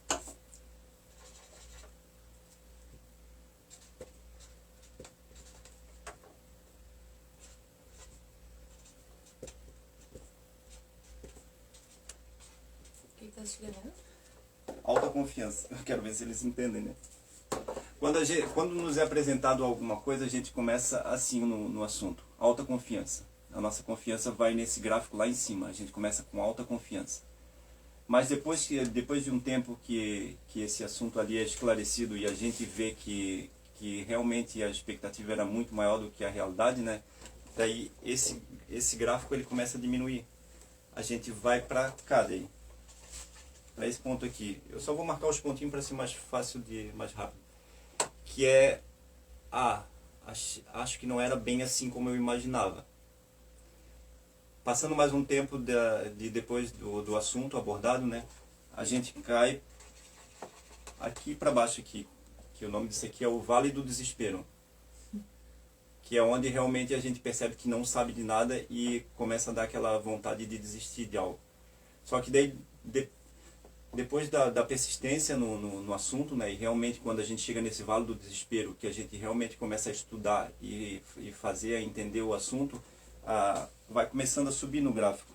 Alta confiança. Eu quero ver se eles entendem, né? Quando nos é apresentado alguma coisa, a gente começa assim no assunto. Alta confiança. A nossa confiança vai nesse gráfico lá em cima. A gente começa com alta confiança. Mas depois de um tempo que esse assunto ali é esclarecido e a gente vê que realmente a expectativa era muito maior do que a realidade, né? Daí esse gráfico ele começa a diminuir. A gente vai para cá daí. Para esse ponto aqui. Eu só vou marcar os pontinhos para ser mais fácil, mais rápido. Que é, acho que não era bem assim como eu imaginava. Passando mais um tempo depois do assunto abordado, né, a gente cai aqui para baixo aqui, que o nome disso aqui é o Vale do Desespero, que é onde realmente a gente percebe que não sabe de nada e começa a dar aquela vontade de desistir de algo. Só que daí, depois da persistência no assunto, né, e realmente quando a gente chega nesse Vale do Desespero, que a gente realmente começa a estudar e fazer, a entender o assunto, vai começando a subir no gráfico.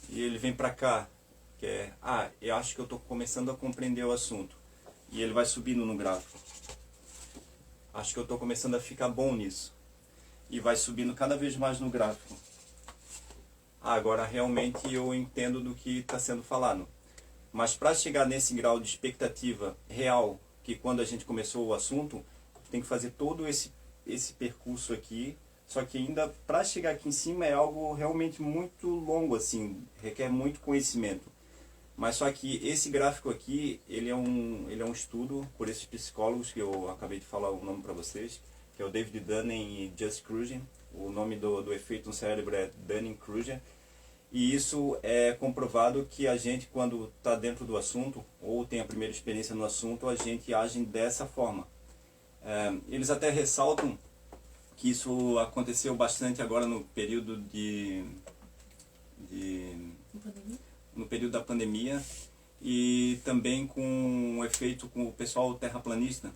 E ele vem para cá, que é, eu acho que eu estou começando a compreender o assunto. E ele vai subindo no gráfico. Acho que eu estou começando a ficar bom nisso. E vai subindo cada vez mais no gráfico. Agora realmente eu entendo do que está sendo falado. Mas para chegar nesse grau de expectativa real, que quando a gente começou o assunto, tem que fazer todo esse percurso aqui. Só que ainda para chegar aqui em cima é algo realmente muito longo, assim, requer muito conhecimento. Mas só que esse gráfico aqui, ele é um estudo por esses psicólogos que eu acabei de falar o nome para vocês, que é o David Dunning e Just Kruger. O nome do efeito no cérebro é Dunning-Kruger. E isso é comprovado que a gente, quando está dentro do assunto, ou tem a primeira experiência no assunto, a gente age dessa forma. Eles até ressaltam que isso aconteceu bastante agora no período no período da pandemia e também com um efeito com o pessoal terraplanista.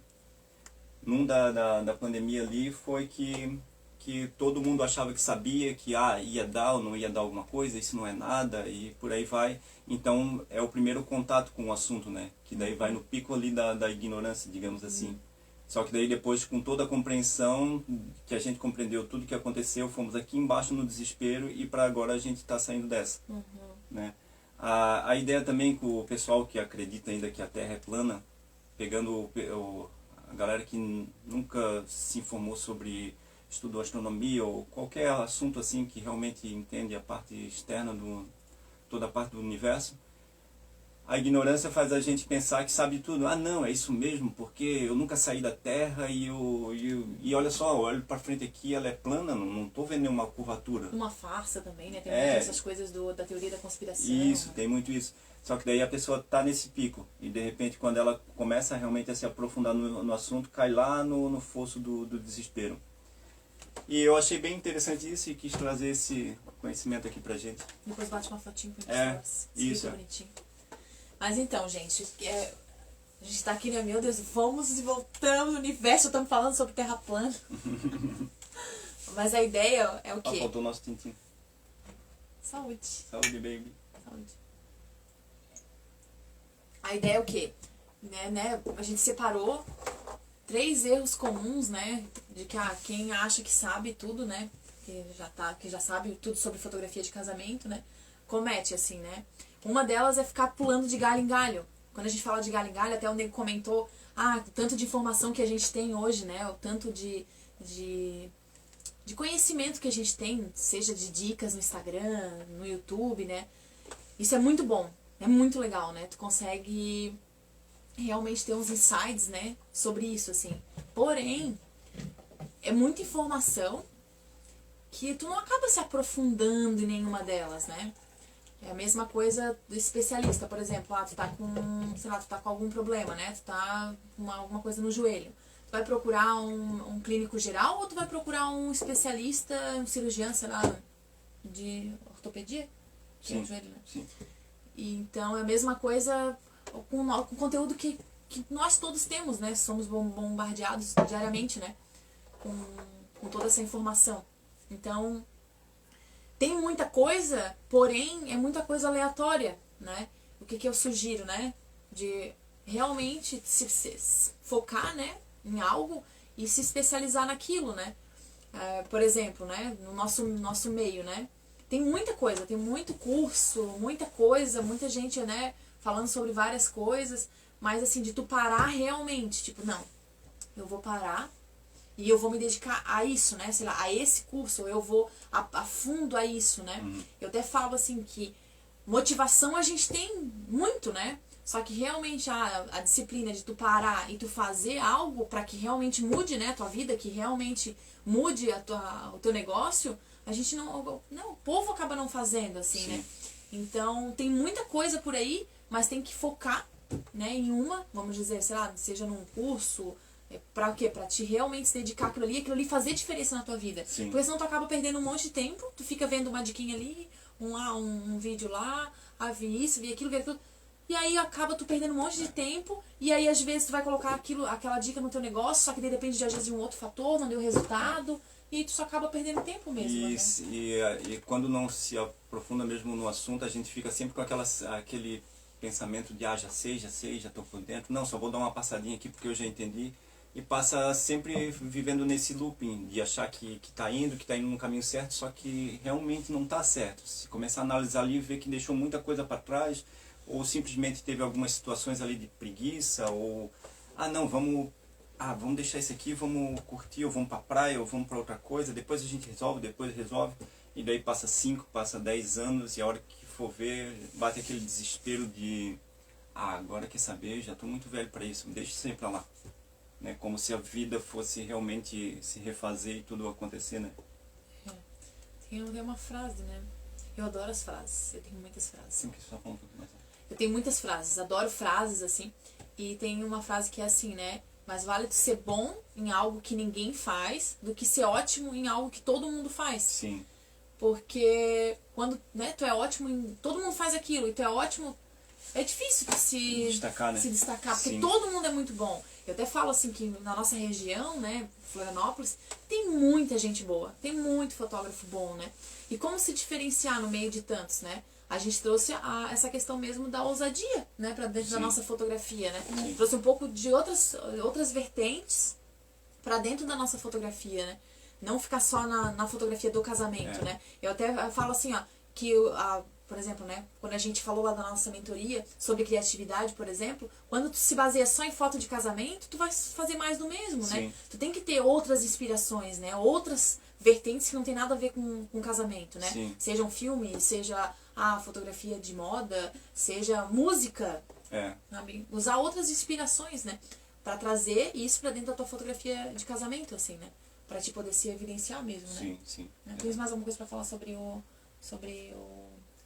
Num da pandemia ali foi que todo mundo achava que sabia que ia dar ou não ia dar alguma coisa, isso não é nada e por aí vai. Então é o primeiro contato com o assunto, né? Que daí vai no pico ali da ignorância, digamos assim. Só que daí depois, com toda a compreensão, que a gente compreendeu tudo que aconteceu, fomos aqui embaixo no desespero e para agora a gente está saindo dessa. Né? A ideia também com o pessoal que acredita ainda que a Terra é plana, pegando a galera que nunca se informou sobre, estudou astronomia ou qualquer assunto assim que realmente entende a parte externa, toda a parte do universo, a ignorância faz a gente pensar que sabe tudo. Não, é isso mesmo, porque eu nunca saí da Terra e olha só, eu olho para frente aqui, ela é plana, não estou vendo nenhuma curvatura. Uma farsa também, né? Tem muitas essas coisas da teoria da conspiração. Isso, tem muito isso. Só que daí a pessoa está nesse pico e de repente quando ela começa realmente a se aprofundar no assunto, cai lá no fosso do desespero. E eu achei bem interessante isso e quis trazer esse conhecimento aqui pra gente. Depois bate uma fotinho pra gente. Isso. Bonitinho. Mas então, gente, a gente tá aqui, né? Meu Deus, vamos e voltamos no universo, estamos falando sobre terra plana. Mas a ideia é o quê? Faltou o nosso tintim. Saúde. Saúde, baby. Saúde. A ideia é o quê? Né? A gente separou 3 erros comuns, né? De que quem acha que sabe tudo, né? Que já sabe tudo sobre fotografia de casamento, né? Comete, assim, né? Uma delas é ficar pulando de galho em galho. Quando a gente fala de galho em galho, até o nego comentou, o tanto de informação que a gente tem hoje, né? O tanto de conhecimento que a gente tem, seja de dicas no Instagram, no YouTube, né? Isso é muito bom, é muito legal, né? Tu consegue realmente ter uns insights, né? Sobre isso, assim. Porém, é muita informação que tu não acaba se aprofundando em nenhuma delas, né? É a mesma coisa do especialista, por exemplo, tu tá com, sei lá, tu tá com algum problema, né? Tu tá com alguma coisa no joelho. Tu vai procurar um clínico geral ou tu vai procurar um especialista, um cirurgião, sei lá, de ortopedia? Sim, no joelho, né? Sim. E, então é a mesma coisa com conteúdo que nós todos temos, né? Somos bombardeados diariamente, né? Com toda essa informação. Então, tem muita coisa, porém é muita coisa aleatória, né? O que eu sugiro, né? De realmente se focar, né? Em algo e se especializar naquilo, né? Por exemplo, né? No nosso meio, né? tem muita coisa, tem muito curso, muita coisa, muita gente, né, falando sobre várias coisas, mas assim, de tu parar realmente, tipo, não, eu vou parar e eu vou me dedicar a isso, né, sei lá, a esse curso, ou eu vou a fundo a isso, né. Eu até falo assim que motivação a gente tem muito, né, só que realmente a disciplina de tu parar e tu fazer algo para que realmente mude, né, a tua vida, que realmente mude o teu negócio, a gente não, o povo acaba não fazendo, assim, Sim. né. Então, tem muita coisa por aí, mas tem que focar, né, em uma, vamos dizer, sei lá, seja num curso, pra o quê? Pra te realmente se dedicar àquilo ali fazer diferença na tua vida. Sim. Porque senão tu acaba perdendo um monte de tempo, tu fica vendo uma diquinha ali, um vídeo lá, vi isso, vi aquilo, e aí acaba tu perdendo um monte de tempo, e aí às vezes tu vai colocar aquela dica no teu negócio, só que daí depende às vezes de um outro fator, não deu resultado, e tu só acaba perdendo tempo mesmo. E quando não se aprofunda mesmo no assunto, a gente fica sempre com aquele pensamento de já sei, já estou por dentro, não, só vou dar uma passadinha aqui porque eu já entendi, e passa sempre vivendo nesse looping de achar que está indo no caminho certo, só que realmente não está certo. Se começar a analisar ali e ver que deixou muita coisa para trás, ou simplesmente teve algumas situações ali de preguiça, ou não, vamos deixar isso aqui, vamos curtir, ou vamos para a praia, ou vamos para outra coisa, depois a gente resolve, e daí passa 5, passa 10 anos, e a hora que for ver, bate aquele desespero de agora quer saber, já estou muito velho para isso, deixa isso aí para lá. Né? Como se a vida fosse realmente se refazer e tudo acontecer, né? Tem uma frase, né? Eu adoro as frases, eu tenho muitas frases. Sempre que só fala um pouco mais. Eu tenho muitas frases, adoro frases, assim. E tem uma frase que é assim, né? Mas vale tu ser bom em algo que ninguém faz do que ser ótimo em algo que todo mundo faz. Sim. Porque quando, né, tu é ótimo em... Todo mundo faz aquilo e tu é ótimo... É difícil tu se destacar, né? Se destacar, porque Sim. todo mundo é muito bom. Eu até falo assim que na nossa região, né, Florianópolis, tem muita gente boa, tem muito fotógrafo bom, né? E como se diferenciar no meio de tantos, né? A gente trouxe essa questão mesmo da ousadia, né, pra dentro da nossa fotografia, né? Sim. Trouxe um pouco de outras vertentes pra dentro da nossa fotografia, né? Não ficar só na fotografia do casamento, né? Eu até falo assim, ó, que por exemplo, né, quando a gente falou lá da nossa mentoria sobre criatividade, por exemplo, quando tu se baseia só em foto de casamento, tu vai fazer mais do mesmo, né? Tu tem que ter outras inspirações, né? Outras vertentes que não tem nada a ver com casamento, né? Sim. Seja um filme, seja a fotografia de moda, seja música, sabe? Usar outras inspirações, né? Pra trazer isso pra dentro da tua fotografia de casamento, assim, né? Pra te poder se evidenciar mesmo, né? Sim, sim. Tens mais alguma coisa pra falar sobre o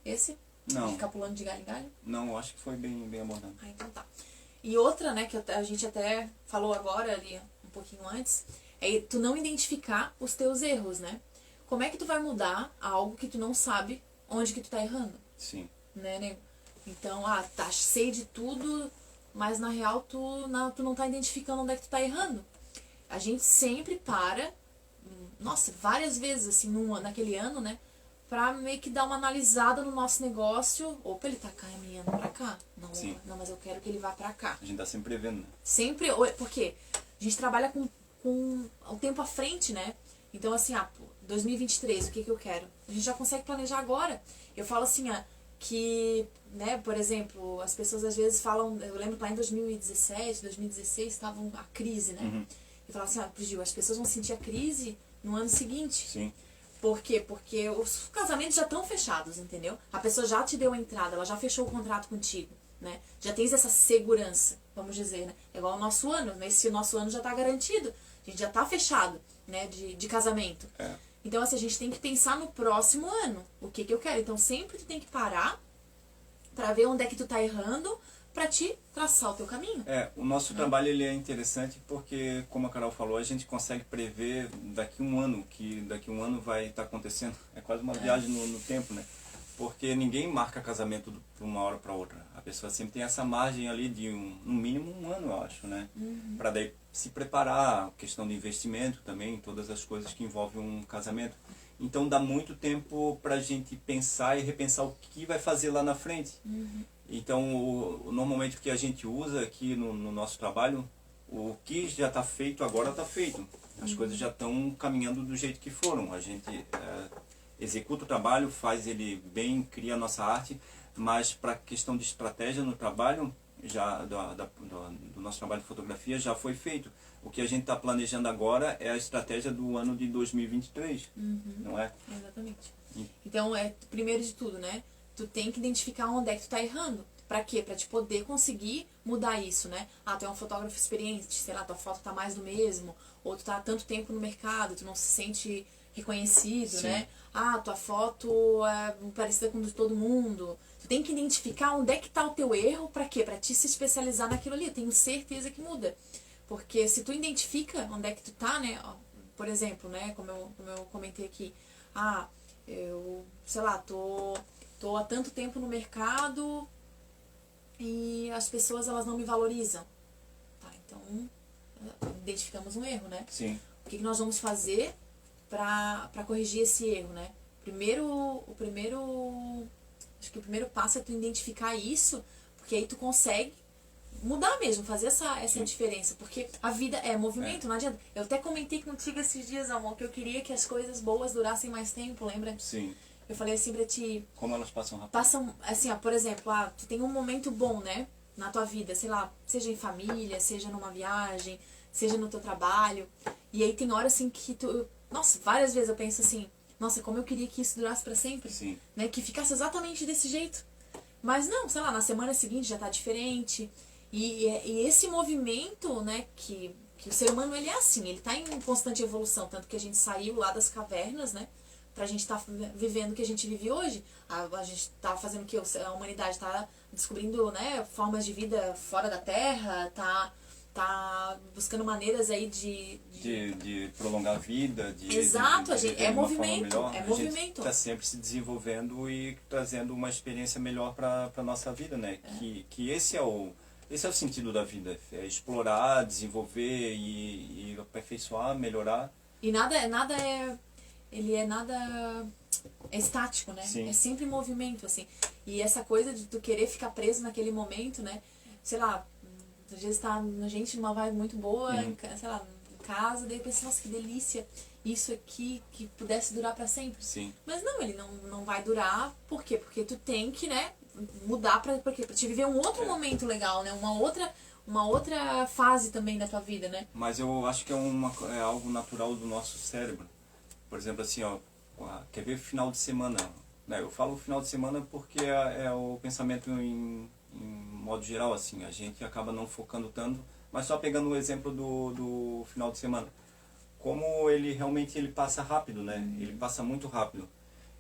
esse? Não. Ficar pulando de galho em galho? Não, acho que foi bem abordado. Então tá. E outra, né, que a gente até falou agora ali, um pouquinho antes, é tu não identificar os teus erros, né? Como é que tu vai mudar algo que tu não sabe onde que tu tá errando? Sim. Né? Então, tá, sei de tudo, mas na real tu não tá identificando onde é que tu tá errando. A gente sempre para, nossa, várias vezes, assim, naquele ano, né? Pra meio que dar uma analisada no nosso negócio. Opa, ele tá caminhando pra cá. Não, mas eu quero que ele vá pra cá. A gente tá sempre prevendo, né? Sempre, porque a gente trabalha com o tempo à frente, né? Então, assim, 2023, o que eu quero? A gente já consegue planejar agora. Eu falo assim, que, né, por exemplo, as pessoas às vezes falam, eu lembro que lá em 2017, 2016, estavam a crise, né? Eu falo assim, Gil, as pessoas vão sentir a crise no ano seguinte. Sim. Por quê? Porque os casamentos já estão fechados, entendeu? A pessoa já te deu a entrada, ela já fechou o contrato contigo, né? Já tens essa segurança, vamos dizer, né? É igual o nosso ano, né? Esse nosso ano já tá garantido, a gente já tá fechado, né? De casamento. Então, assim, a gente tem que pensar no próximo ano, o que eu quero. Então, sempre tu tem que parar pra ver onde é que tu tá errando, pra te traçar o teu caminho. O nosso trabalho ele é interessante porque, como a Carol falou, a gente consegue prever daqui um ano, que daqui um ano vai estar acontecendo. É quase uma viagem no tempo, né? Porque ninguém marca casamento de uma hora para outra. A pessoa sempre tem essa margem ali de no mínimo um ano, eu acho, né? Para daí se preparar, questão de investimento também, todas as coisas que envolvem um casamento. Então dá muito tempo para a gente pensar e repensar o que vai fazer lá na frente. Então, normalmente o que a gente usa aqui no nosso trabalho, o que já está feito agora está feito. As coisas já estão caminhando do jeito que foram. A gente executa o trabalho, faz ele bem, cria a nossa arte, mas para a questão de estratégia no trabalho, já do nosso trabalho de fotografia já foi feito. O que a gente está planejando agora é a estratégia do ano de 2023, não é? Exatamente. Então, primeiro de tudo, né? Tu tem que identificar onde é que tu tá errando. Pra quê? Pra te poder conseguir mudar isso, né? Ah, tu é um fotógrafo experiente, sei lá, tua foto tá mais do mesmo, ou tu tá há tanto tempo no mercado, tu não se sente reconhecido, Sim. né? Ah, tua foto é parecida com a de todo mundo. Tu tem que identificar onde é que tá o teu erro, pra quê? Pra te se especializar naquilo ali. Eu tenho certeza que muda. Porque se tu identifica onde é que tu tá, né? Ó, por exemplo, né? Como eu comentei aqui. Ah, eu, sei lá, tô há tanto tempo no mercado e as pessoas, elas não me valorizam. Tá, então identificamos um erro, né? Sim. O que nós vamos fazer pra corrigir esse erro, né? Acho que o primeiro passo é tu identificar isso, porque aí tu consegue mudar mesmo, fazer essa diferença, porque a vida é movimento, não adianta. Eu até comentei contigo esses dias, amor, que eu queria que as coisas boas durassem mais tempo, lembra? Sim. Eu falei assim pra ti... Como elas passam rápido? Passam, assim, ó, por exemplo, tu tem um momento bom, né? Na tua vida, sei lá, seja em família, seja numa viagem, seja no teu trabalho. E aí tem horas assim que tu... Nossa, várias vezes eu penso assim, nossa, como eu queria que isso durasse pra sempre. Sim. Né? Que ficasse exatamente desse jeito. Mas não, sei lá, na semana seguinte já tá diferente. E esse movimento, né, que o ser humano, ele é assim, ele tá em constante evolução. Tanto que a gente saiu lá das cavernas, né? Pra gente estar vivendo o que a gente vive hoje. A gente tá fazendo o que? A humanidade tá descobrindo, né, formas de vida fora da Terra, tá buscando maneiras aí de prolongar a vida, Exato, é movimento, melhor. é a movimento. gente está sempre se desenvolvendo e trazendo uma experiência melhor para a nossa vida, né? Que esse é o sentido da vida, é explorar, desenvolver e aperfeiçoar, melhorar. E nada é estático, né? Sim. É sempre movimento, assim. E essa coisa de tu querer ficar preso naquele momento, né? Sei lá, às vezes tá a gente numa vibe muito boa, sei lá, em casa, daí eu penso, nossa, que delícia, isso aqui que pudesse durar pra sempre. Sim. Mas não, ele não vai durar, por quê? Porque tu tem que, né, mudar pra te viver um outro momento legal, né? Uma outra fase também da tua vida, né? Mas eu acho que é algo natural do nosso cérebro. Por exemplo, assim, ó, quer ver final de semana? Né? Eu falo final de semana porque é o pensamento em modo geral, assim, a gente acaba não focando tanto, mas só pegando o exemplo do final de semana. Como ele realmente passa rápido, né? Ele passa muito rápido.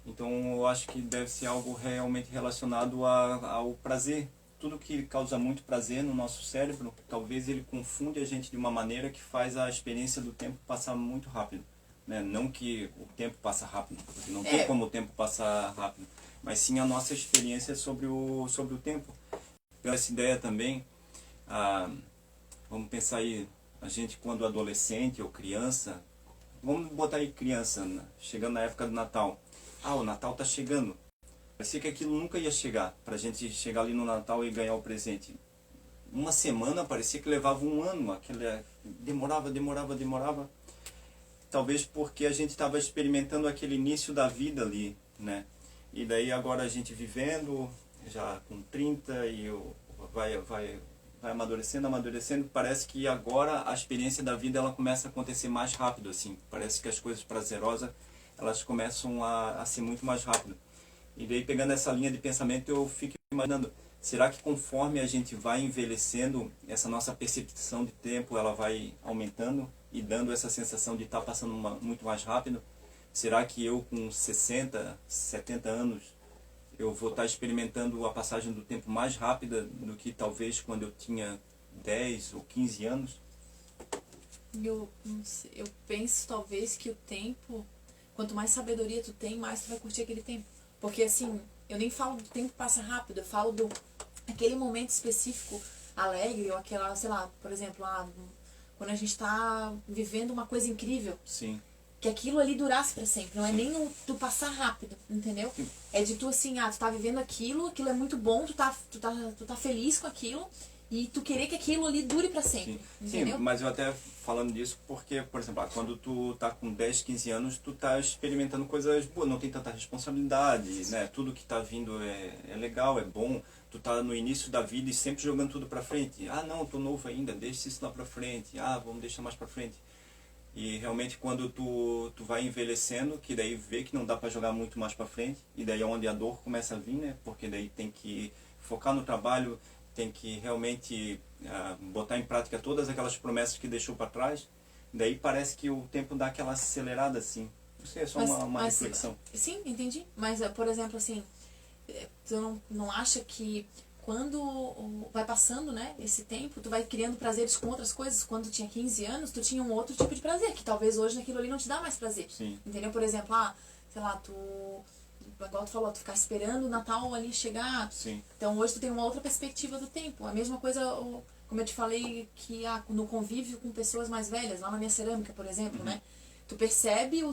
Então eu acho que deve ser algo realmente relacionado ao prazer. Tudo que causa muito prazer no nosso cérebro, talvez ele confunde a gente de uma maneira que faz a experiência do tempo passar muito rápido. Né? Não que o tempo passa rápido, porque não tem como o tempo passar rápido, mas sim a nossa experiência sobre o tempo. Pela essa ideia também, vamos pensar aí, a gente quando adolescente ou criança, vamos botar aí criança, né? Chegando na época do Natal. O Natal tá chegando. Parecia que aquilo nunca ia chegar, pra gente chegar ali no Natal e ganhar o presente. Uma semana parecia que levava um ano, demorava. Talvez porque a gente estava experimentando aquele início da vida ali, né? E daí agora a gente vivendo, já com 30 e vai amadurecendo, parece que agora a experiência da vida ela começa a acontecer mais rápido, assim. Parece que as coisas prazerosas, elas começam a ser muito mais rápido. E daí pegando essa linha de pensamento eu fico imaginando, será que conforme a gente vai envelhecendo, essa nossa percepção de tempo ela vai aumentando e dando essa sensação de estar passando muito mais rápido? Será que eu com 60, 70 anos, eu vou estar experimentando a passagem do tempo mais rápida do que talvez quando eu tinha 10 ou 15 anos? Eu penso talvez que o tempo, quanto mais sabedoria tu tem, mais tu vai curtir aquele tempo. Porque assim, eu nem falo do tempo que passa rápido, eu falo aquele momento específico alegre, ou aquela, sei lá, por exemplo, quando a gente tá vivendo uma coisa incrível. Sim. Que aquilo ali durasse pra sempre, não é nem tu passar rápido, entendeu? É de tu assim, tu tá vivendo aquilo é muito bom, tu tá feliz com aquilo, e tu querer que aquilo ali dure pra sempre, entendeu? Sim, mas eu até falando disso porque, por exemplo, quando tu tá com 10, 15 anos, tu tá experimentando coisas boas, não tem tanta responsabilidade, né? Tudo que tá vindo é legal, é bom. Tu tá no início da vida e sempre jogando tudo pra frente. Ah, não, tô novo ainda, deixa isso lá pra frente. Ah, vamos deixar mais pra frente. E realmente quando tu vai envelhecendo, que daí vê que não dá pra jogar muito mais pra frente, e daí é onde a dor começa a vir, né? Porque daí tem que focar no trabalho, tem que realmente botar em prática todas aquelas promessas que deixou para trás. Daí parece que o tempo dá aquela acelerada assim. Isso é só uma reflexão. Sim, entendi. Mas, por exemplo, assim, tu não acha que quando vai passando, né, esse tempo, tu vai criando prazeres com outras coisas? Quando tu tinha 15 anos, tu tinha um outro tipo de prazer, que talvez hoje naquilo ali não te dá mais prazer. Sim. Entendeu? Por exemplo, sei lá, igual tu falou, tu ficar esperando o Natal ali chegar. Sim. Então hoje tu tem uma outra perspectiva do tempo. A mesma coisa, como eu te falei, que no convívio com pessoas mais velhas, lá na minha cerâmica, por exemplo, né? Tu percebe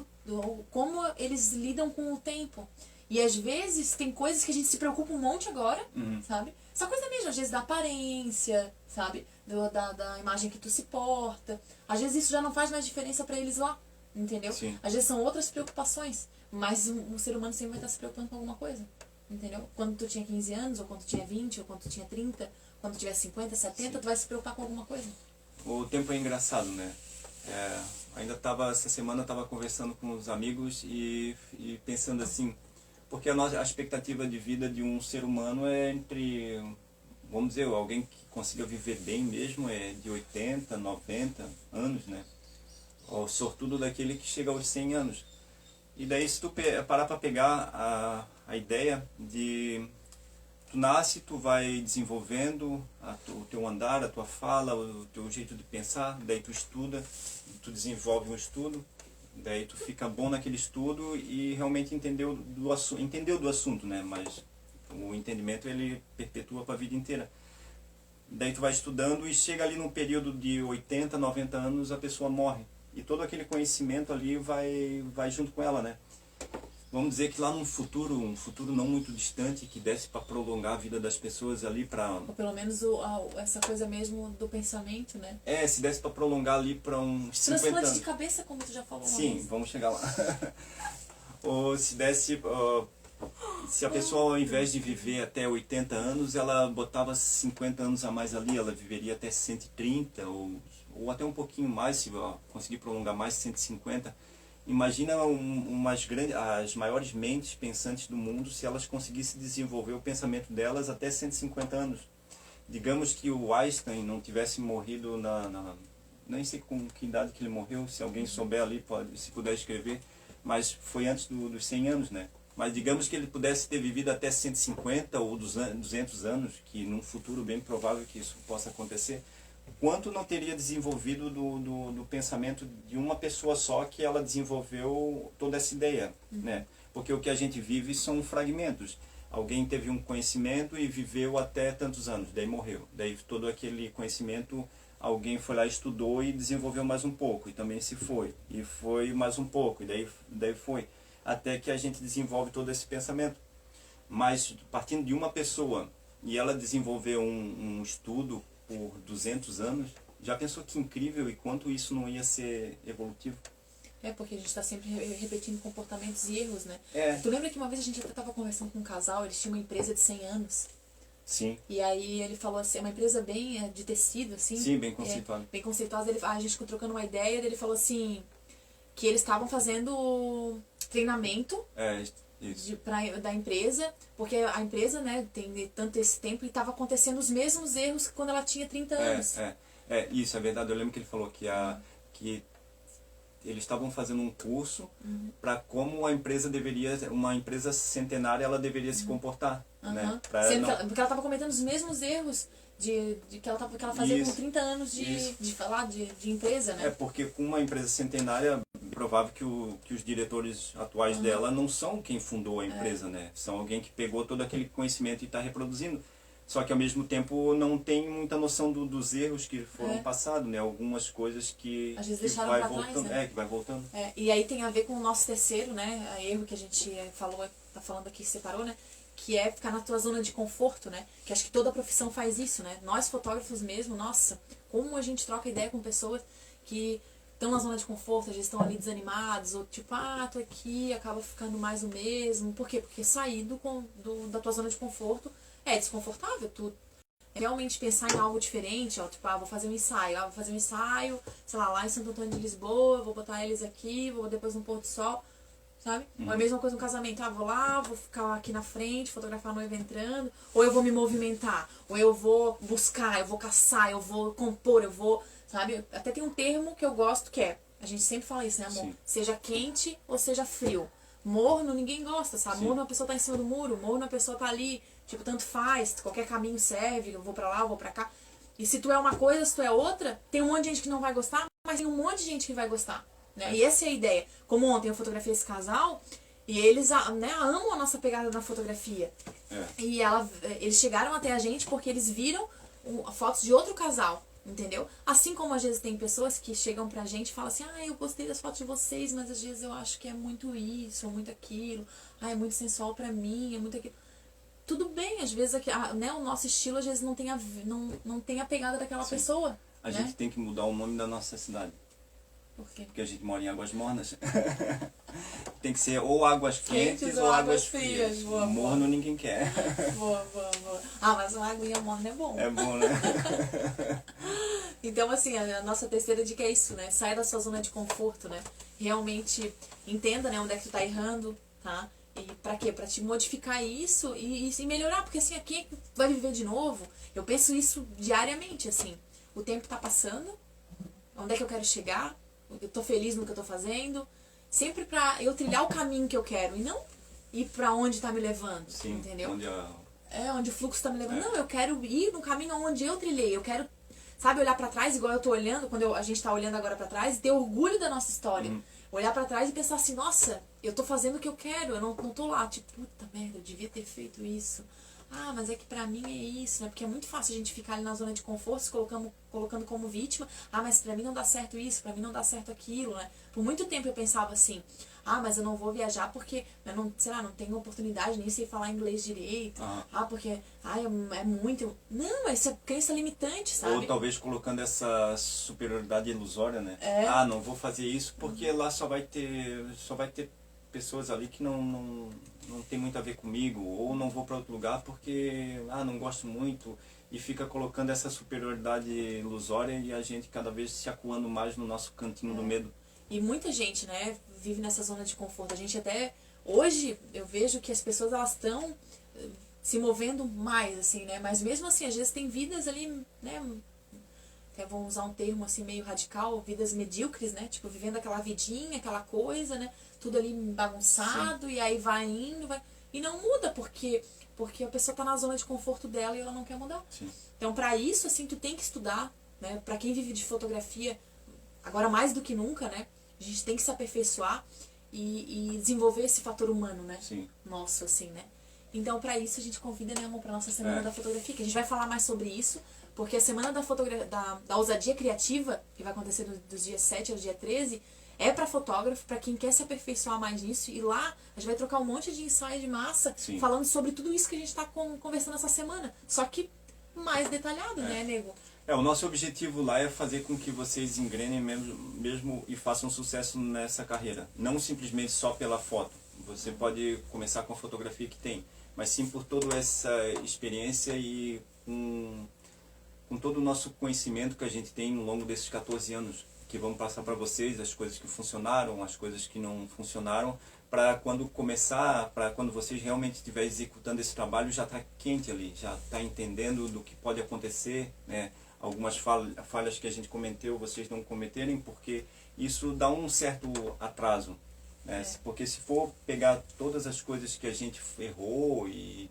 como eles lidam com o tempo. E às vezes tem coisas que a gente se preocupa um monte agora, sabe? Essa coisa mesmo, às vezes da aparência, sabe? Da imagem que tu se porta. Às vezes isso já não faz mais diferença pra eles lá, entendeu? Sim. Às vezes são outras preocupações. Mas o ser humano sempre vai estar se preocupando com alguma coisa, entendeu? Quando tu tinha 15 anos, ou quando tu tinha 20, ou quando tu tinha 30, quando tu tiver 50, 70, Sim. Tu vai se preocupar com alguma coisa. O tempo é engraçado, né? Essa semana eu tava conversando com os amigos e pensando assim, porque a expectativa de vida de um ser humano é entre, vamos dizer, alguém que consiga viver bem mesmo é de 80, 90 anos, né? O sortudo daquele que chega aos 100 anos. E daí se tu parar para pegar a ideia de tu nasce, tu vai desenvolvendo o teu andar, a tua fala, o teu jeito de pensar, daí tu estuda, tu desenvolve um estudo, daí tu fica bom naquele estudo e realmente entendeu do assunto, né? Mas o entendimento ele perpetua para a vida inteira. Daí tu vai estudando e chega ali num período de 80, 90 anos, a pessoa morre. E todo aquele conhecimento ali vai junto com ela, né? Vamos dizer que lá num futuro, um futuro não muito distante, que desse para prolongar a vida das pessoas ali para... Ou pelo menos essa coisa mesmo do pensamento, né? Se desse para prolongar ali para uns 50 anos. Transplante de cabeça, como tu já falou uma Sim, vez. vamos chegar lá. Ou se desse... se a pessoa ao invés de viver até 80 anos, ela botava 50 anos a mais ali, ela viveria até 130 ou até um pouquinho mais, se conseguir prolongar mais, 150. Imagina as maiores mentes pensantes do mundo se elas conseguissem desenvolver o pensamento delas até 150 anos. Digamos que o Einstein não tivesse morrido nem sei com que idade que ele morreu, se alguém souber ali, se puder escrever, mas foi antes dos 100 anos, né? Mas digamos que ele pudesse ter vivido até 150 ou 200 anos, que num futuro bem provável que isso possa acontecer, quanto não teria desenvolvido do pensamento de uma pessoa só que ela desenvolveu toda essa ideia, né? Porque o que a gente vive são fragmentos. Alguém teve um conhecimento e viveu até tantos anos, daí morreu. Daí todo aquele conhecimento, alguém foi lá, estudou e desenvolveu mais um pouco, e também se foi. E foi mais um pouco, e daí foi. Até que a gente desenvolve todo esse pensamento. Mas partindo de uma pessoa, e ela desenvolveu um estudo por 200 anos, já pensou que incrível e quanto isso não ia ser evolutivo? Porque a gente está sempre repetindo comportamentos e erros, né? Tu lembra que uma vez a gente até estava conversando com um casal, eles tinham uma empresa de 100 anos. Sim. E aí ele falou assim, uma empresa bem de tecido, assim. Sim, bem conceituada. Bem conceituada. A gente ficou trocando uma ideia, ele falou assim, que eles estavam fazendo treinamento isso. Da empresa, porque a empresa, né, tem tanto esse tempo e estava acontecendo os mesmos erros que quando ela tinha 30 anos. Isso é verdade. Eu lembro que ele falou que eles estavam fazendo um curso para como uma empresa centenária ela deveria se comportar, né? Porque ela estava cometendo os mesmos erros que ela fazia com 30 anos de empresa, né? Porque com uma empresa centenária, provável que os diretores atuais dela não são quem fundou a empresa, né? São alguém que pegou todo aquele conhecimento e está reproduzindo. Só que ao mesmo tempo não tem muita noção dos erros que foram passados, né? Algumas coisas que às vezes deixaram vai pra voltando, trás, né? que vai voltando. E aí tem a ver com o nosso terceiro, né? Erro que a gente tá falando aqui, separou, né? que é ficar na tua zona de conforto, né? Que acho que toda profissão faz isso, né? Nós fotógrafos mesmo, nossa, como a gente troca ideia com pessoas que estão na zona de conforto, às vezes estão ali desanimados, ou tipo, tô aqui, acaba ficando mais o mesmo. Por quê? Porque sair da tua zona de conforto é desconfortável. Tu realmente pensar em algo diferente, ó, tipo, vou fazer um ensaio, sei lá em Santo Antônio de Lisboa, vou botar eles aqui, vou depois no pôr do sol, sabe? Ou a mesma coisa no casamento, vou lá, vou ficar aqui na frente, fotografar a noiva entrando, ou eu vou me movimentar, ou eu vou buscar, eu vou caçar, eu vou compor, eu vou, sabe? Até tem um termo que eu gosto que é, a gente sempre fala isso, né, amor? Sim. Seja quente ou seja frio. Morno ninguém gosta, sabe? Sim. Morno a pessoa tá em cima do muro, morno a pessoa tá ali, tipo, tanto faz, qualquer caminho serve, eu vou pra lá, eu vou pra cá. E se tu é uma coisa, se tu é outra, tem um monte de gente que não vai gostar, mas tem um monte de gente que vai gostar, né? E essa é a ideia. Como ontem eu fotografei esse casal, e eles, né, amam a nossa pegada na fotografia. E eles chegaram até a gente porque eles viram fotos de outro casal. Entendeu? Assim como às vezes tem pessoas que chegam pra gente e falam assim, eu gostei das fotos de vocês, mas às vezes eu acho que é muito isso, ou muito aquilo, é muito sensual pra mim, é muito aquilo. Tudo bem, às vezes né, o nosso estilo às vezes não tem a pegada daquela Sim. pessoa. A gente tem que mudar o nome da nossa cidade. Por quê? Porque a gente mora em Águas Mornas. Tem que ser ou águas quentes ou águas frias. Boa, morno boa. Ninguém quer. Boa. Mas uma aguinha morna é bom. É bom, né? Então, assim, a nossa terceira dica é isso, né? Sai da sua zona de conforto, né? Realmente entenda, né, onde é que tu tá errando, tá? E pra quê? Pra te modificar isso e melhorar, porque assim, aqui vai viver de novo. Eu penso isso diariamente, assim. O tempo tá passando, onde é que eu quero chegar? Eu tô feliz no que eu tô fazendo. Sempre pra eu trilhar o caminho que eu quero e não ir pra onde tá me levando, sim, entendeu? Onde o fluxo tá me levando. Não, eu quero ir no caminho onde eu trilhei. Eu quero, sabe, olhar pra trás, igual eu tô olhando, quando a gente tá olhando agora pra trás, e ter orgulho da nossa história. Olhar pra trás e pensar assim, nossa, eu tô fazendo o que eu quero, eu não tô lá, tipo, puta merda, eu devia ter feito isso. Mas é que pra mim é isso, né? Porque é muito fácil a gente ficar ali na zona de conforto, se colocando como vítima. Mas pra mim não dá certo isso, pra mim não dá certo aquilo, né? Por muito tempo eu pensava assim, mas eu não vou viajar porque eu não, sei lá, não tenho oportunidade, nem sei falar inglês direito. Porque, é muito... Não, mas isso é crença limitante, sabe? Ou talvez colocando essa superioridade ilusória, né? Não vou fazer isso porque lá só vai ter pessoas ali que não tem muito a ver comigo, ou não vou para outro lugar porque não gosto muito, e fica colocando essa superioridade ilusória e a gente cada vez se acuando mais no nosso cantinho do medo. E muita gente, né, vive nessa zona de conforto. A gente até, hoje, eu vejo que as pessoas, elas estão se movendo mais, assim, né, mas mesmo assim, às vezes tem vidas ali, né, até vamos usar um termo assim meio radical, vidas medíocres, né, tipo, vivendo aquela vidinha, aquela coisa, né, tudo ali bagunçado. Sim. E aí vai indo, e não muda, porque a pessoa tá na zona de conforto dela e ela não quer mudar. Sim. Então, pra isso, assim, tu tem que estudar, né, pra quem vive de fotografia, agora mais do que nunca, né, a gente tem que se aperfeiçoar e desenvolver esse fator humano, né, Sim. nosso, assim, né. Então, pra isso, a gente convida, né, amor, pra nossa Semana da Fotografia, que a gente vai falar mais sobre isso, porque a Semana da Ousadia Criativa, que vai acontecer dos dias 7 ao dia 13, é para fotógrafo, para quem quer se aperfeiçoar mais nisso. E lá a gente vai trocar um monte de ensaio de massa, sim, falando sobre tudo isso que a gente está conversando essa semana. Só que mais detalhado, né, nego? O nosso objetivo lá é fazer com que vocês engrenem mesmo e façam sucesso nessa carreira. Não simplesmente só pela foto. Você pode começar com a fotografia que tem, mas sim por toda essa experiência e com todo o nosso conhecimento que a gente tem ao longo desses 14 anos, que vamos passar para vocês as coisas que funcionaram, as coisas que não funcionaram, para quando vocês realmente estiverem executando esse trabalho, já está quente ali, já está entendendo do que pode acontecer, né? Algumas falhas que a gente cometeu, vocês não cometerem, porque isso dá um certo atraso, né? Porque se for pegar todas as coisas que a gente errou e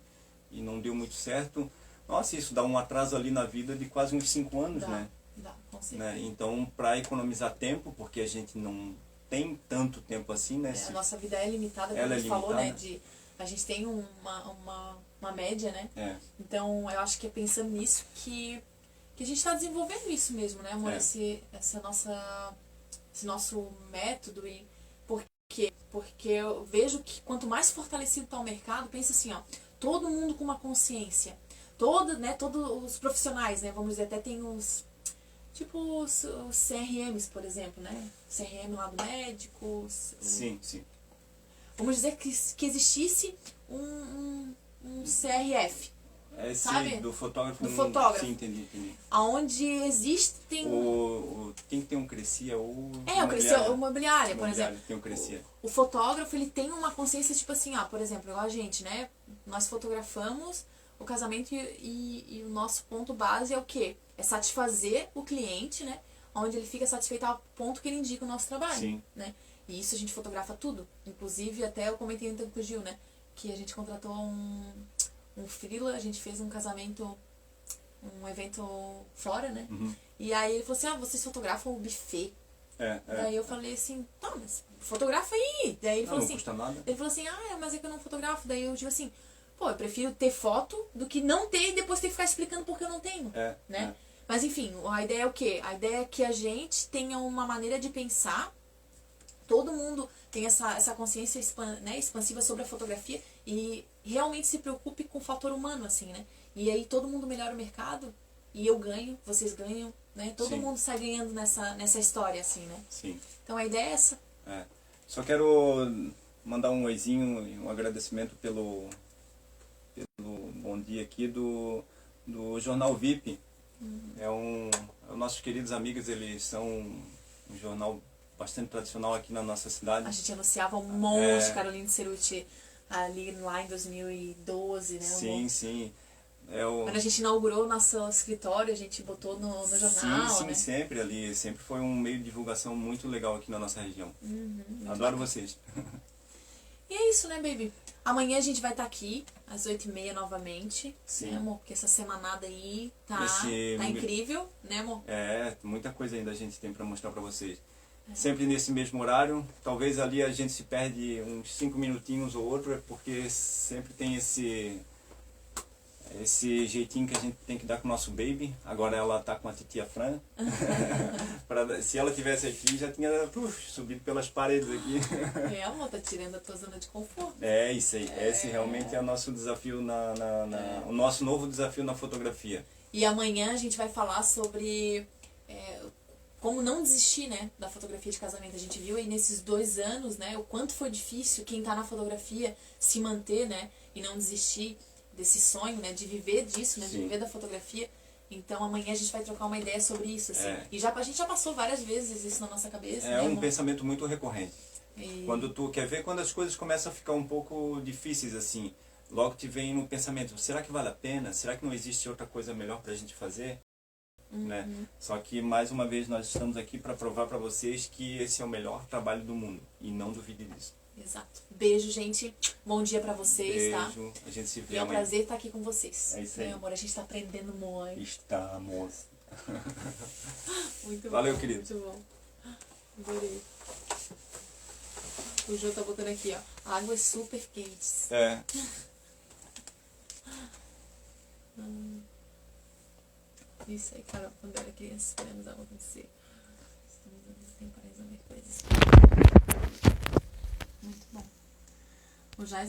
não deu muito certo, nossa, isso dá um atraso ali na vida de quase uns 5 anos, né? Dá, com certeza. Né? Então, para economizar tempo, porque a gente não tem tanto tempo assim, né? A nossa vida é limitada, como a gente falou, né? A gente tem uma média, né? Então, eu acho que é pensando nisso que a gente está desenvolvendo isso mesmo, né, amor? Esse nosso método. Porque eu vejo que quanto mais fortalecido está o mercado, pensa assim, ó, todo mundo com uma consciência. Todos os profissionais, né? Vamos dizer, até tem os... Tipo os CRMs, por exemplo, né? CRM lá do médico. Sim, sim. Vamos dizer que existisse um CRF. Sabe? Do fotógrafo. Do fotógrafo. Sim, entendi. Onde existem... Quem tem um Crescia ou... o Crescia imobiliária, por exemplo. Tem um Crescia. O fotógrafo, ele tem uma consciência, tipo assim, por exemplo, igual a gente, né? Nós fotografamos o casamento e o nosso ponto base é o quê? É satisfazer o cliente, né? Onde ele fica satisfeito ao ponto que ele indica o nosso trabalho. Sim. Né? E isso a gente fotografa tudo. Inclusive, até eu comentei então com o Gil, né? Que a gente contratou um freela, a gente fez um casamento, um evento fora, né? Uhum. E aí ele falou assim, vocês fotografam o buffet. Daí eu falei assim, tá, mas fotografa aí. Daí ele falou assim, não custa nada. Ele falou assim, mas é que eu não fotografo. Daí eu digo assim, pô, eu prefiro ter foto do que não ter e depois ter que ficar explicando porque eu não tenho. Né? Mas enfim, a ideia é o quê? A ideia é que a gente tenha uma maneira de pensar, todo mundo tem essa consciência expansiva sobre a fotografia e realmente se preocupe com o fator humano, assim, né? E aí todo mundo melhora o mercado e eu ganho, vocês ganham, né? Todo mundo sai ganhando nessa história, assim, né? Sim. Então a ideia é essa. Só quero mandar um oizinho e um agradecimento pelo bom dia aqui do Jornal VIP. Os nossos queridos amigos, eles são um jornal bastante tradicional aqui na nossa cidade. A gente anunciava um monte, Carolina Ceruti, lá em 2012, né? Sim. Quando a gente inaugurou o nosso escritório, a gente botou no jornal, sim, né? sempre ali. Sempre foi um meio de divulgação muito legal aqui na nossa região. Adoro vocês. E é isso, né, baby? Amanhã a gente vai estar aqui, às 8h30 novamente. Sim. Né, amor? Porque essa semanada aí tá incrível, né, amor? Muita coisa ainda a gente tem pra mostrar pra vocês. Sempre nesse mesmo horário. Talvez ali a gente se perde uns 5 minutinhos ou outro, porque sempre tem esse jeitinho que a gente tem que dar com o nosso baby. Agora ela tá com a titia Fran. Se ela tivesse aqui, já tinha subido pelas paredes aqui. Amor, tá tirando a tua zona de conforto. Isso aí. Esse realmente é o nosso desafio, o nosso novo desafio na fotografia. E amanhã a gente vai falar sobre como não desistir, né, da fotografia de casamento. A gente viu aí nesses 2 anos, né, o quanto foi difícil quem tá na fotografia se manter, né, e não desistir desse sonho, né, de viver disso, né, de viver da fotografia. Então amanhã a gente vai trocar uma ideia sobre isso, assim. E a gente já passou várias vezes isso na nossa cabeça. É um pensamento muito recorrente. Quando tu quer ver, quando as coisas começam a ficar um pouco difíceis, assim, logo te vem no pensamento, será que vale a pena? Será que não existe outra coisa melhor pra gente fazer? Né? Só que mais uma vez nós estamos aqui para provar para vocês que esse é o melhor trabalho do mundo e não duvide disso. Exato. Beijo, gente. Bom dia pra vocês, tá? Beijo. A gente se vê e é um amanhã. prazer estar aqui com vocês. É isso aí. Meu amor, a gente tá aprendendo muito. Estamos. Muito Valeu, bom, querido. muito bom. Adorei. O Jô tá botando aqui, ó. Águas super quentes. Isso aí, cara, quando eu era criança, esperamos algo acontecer. Estamos dando tempo para resolver coisas. Muito bom. O Jais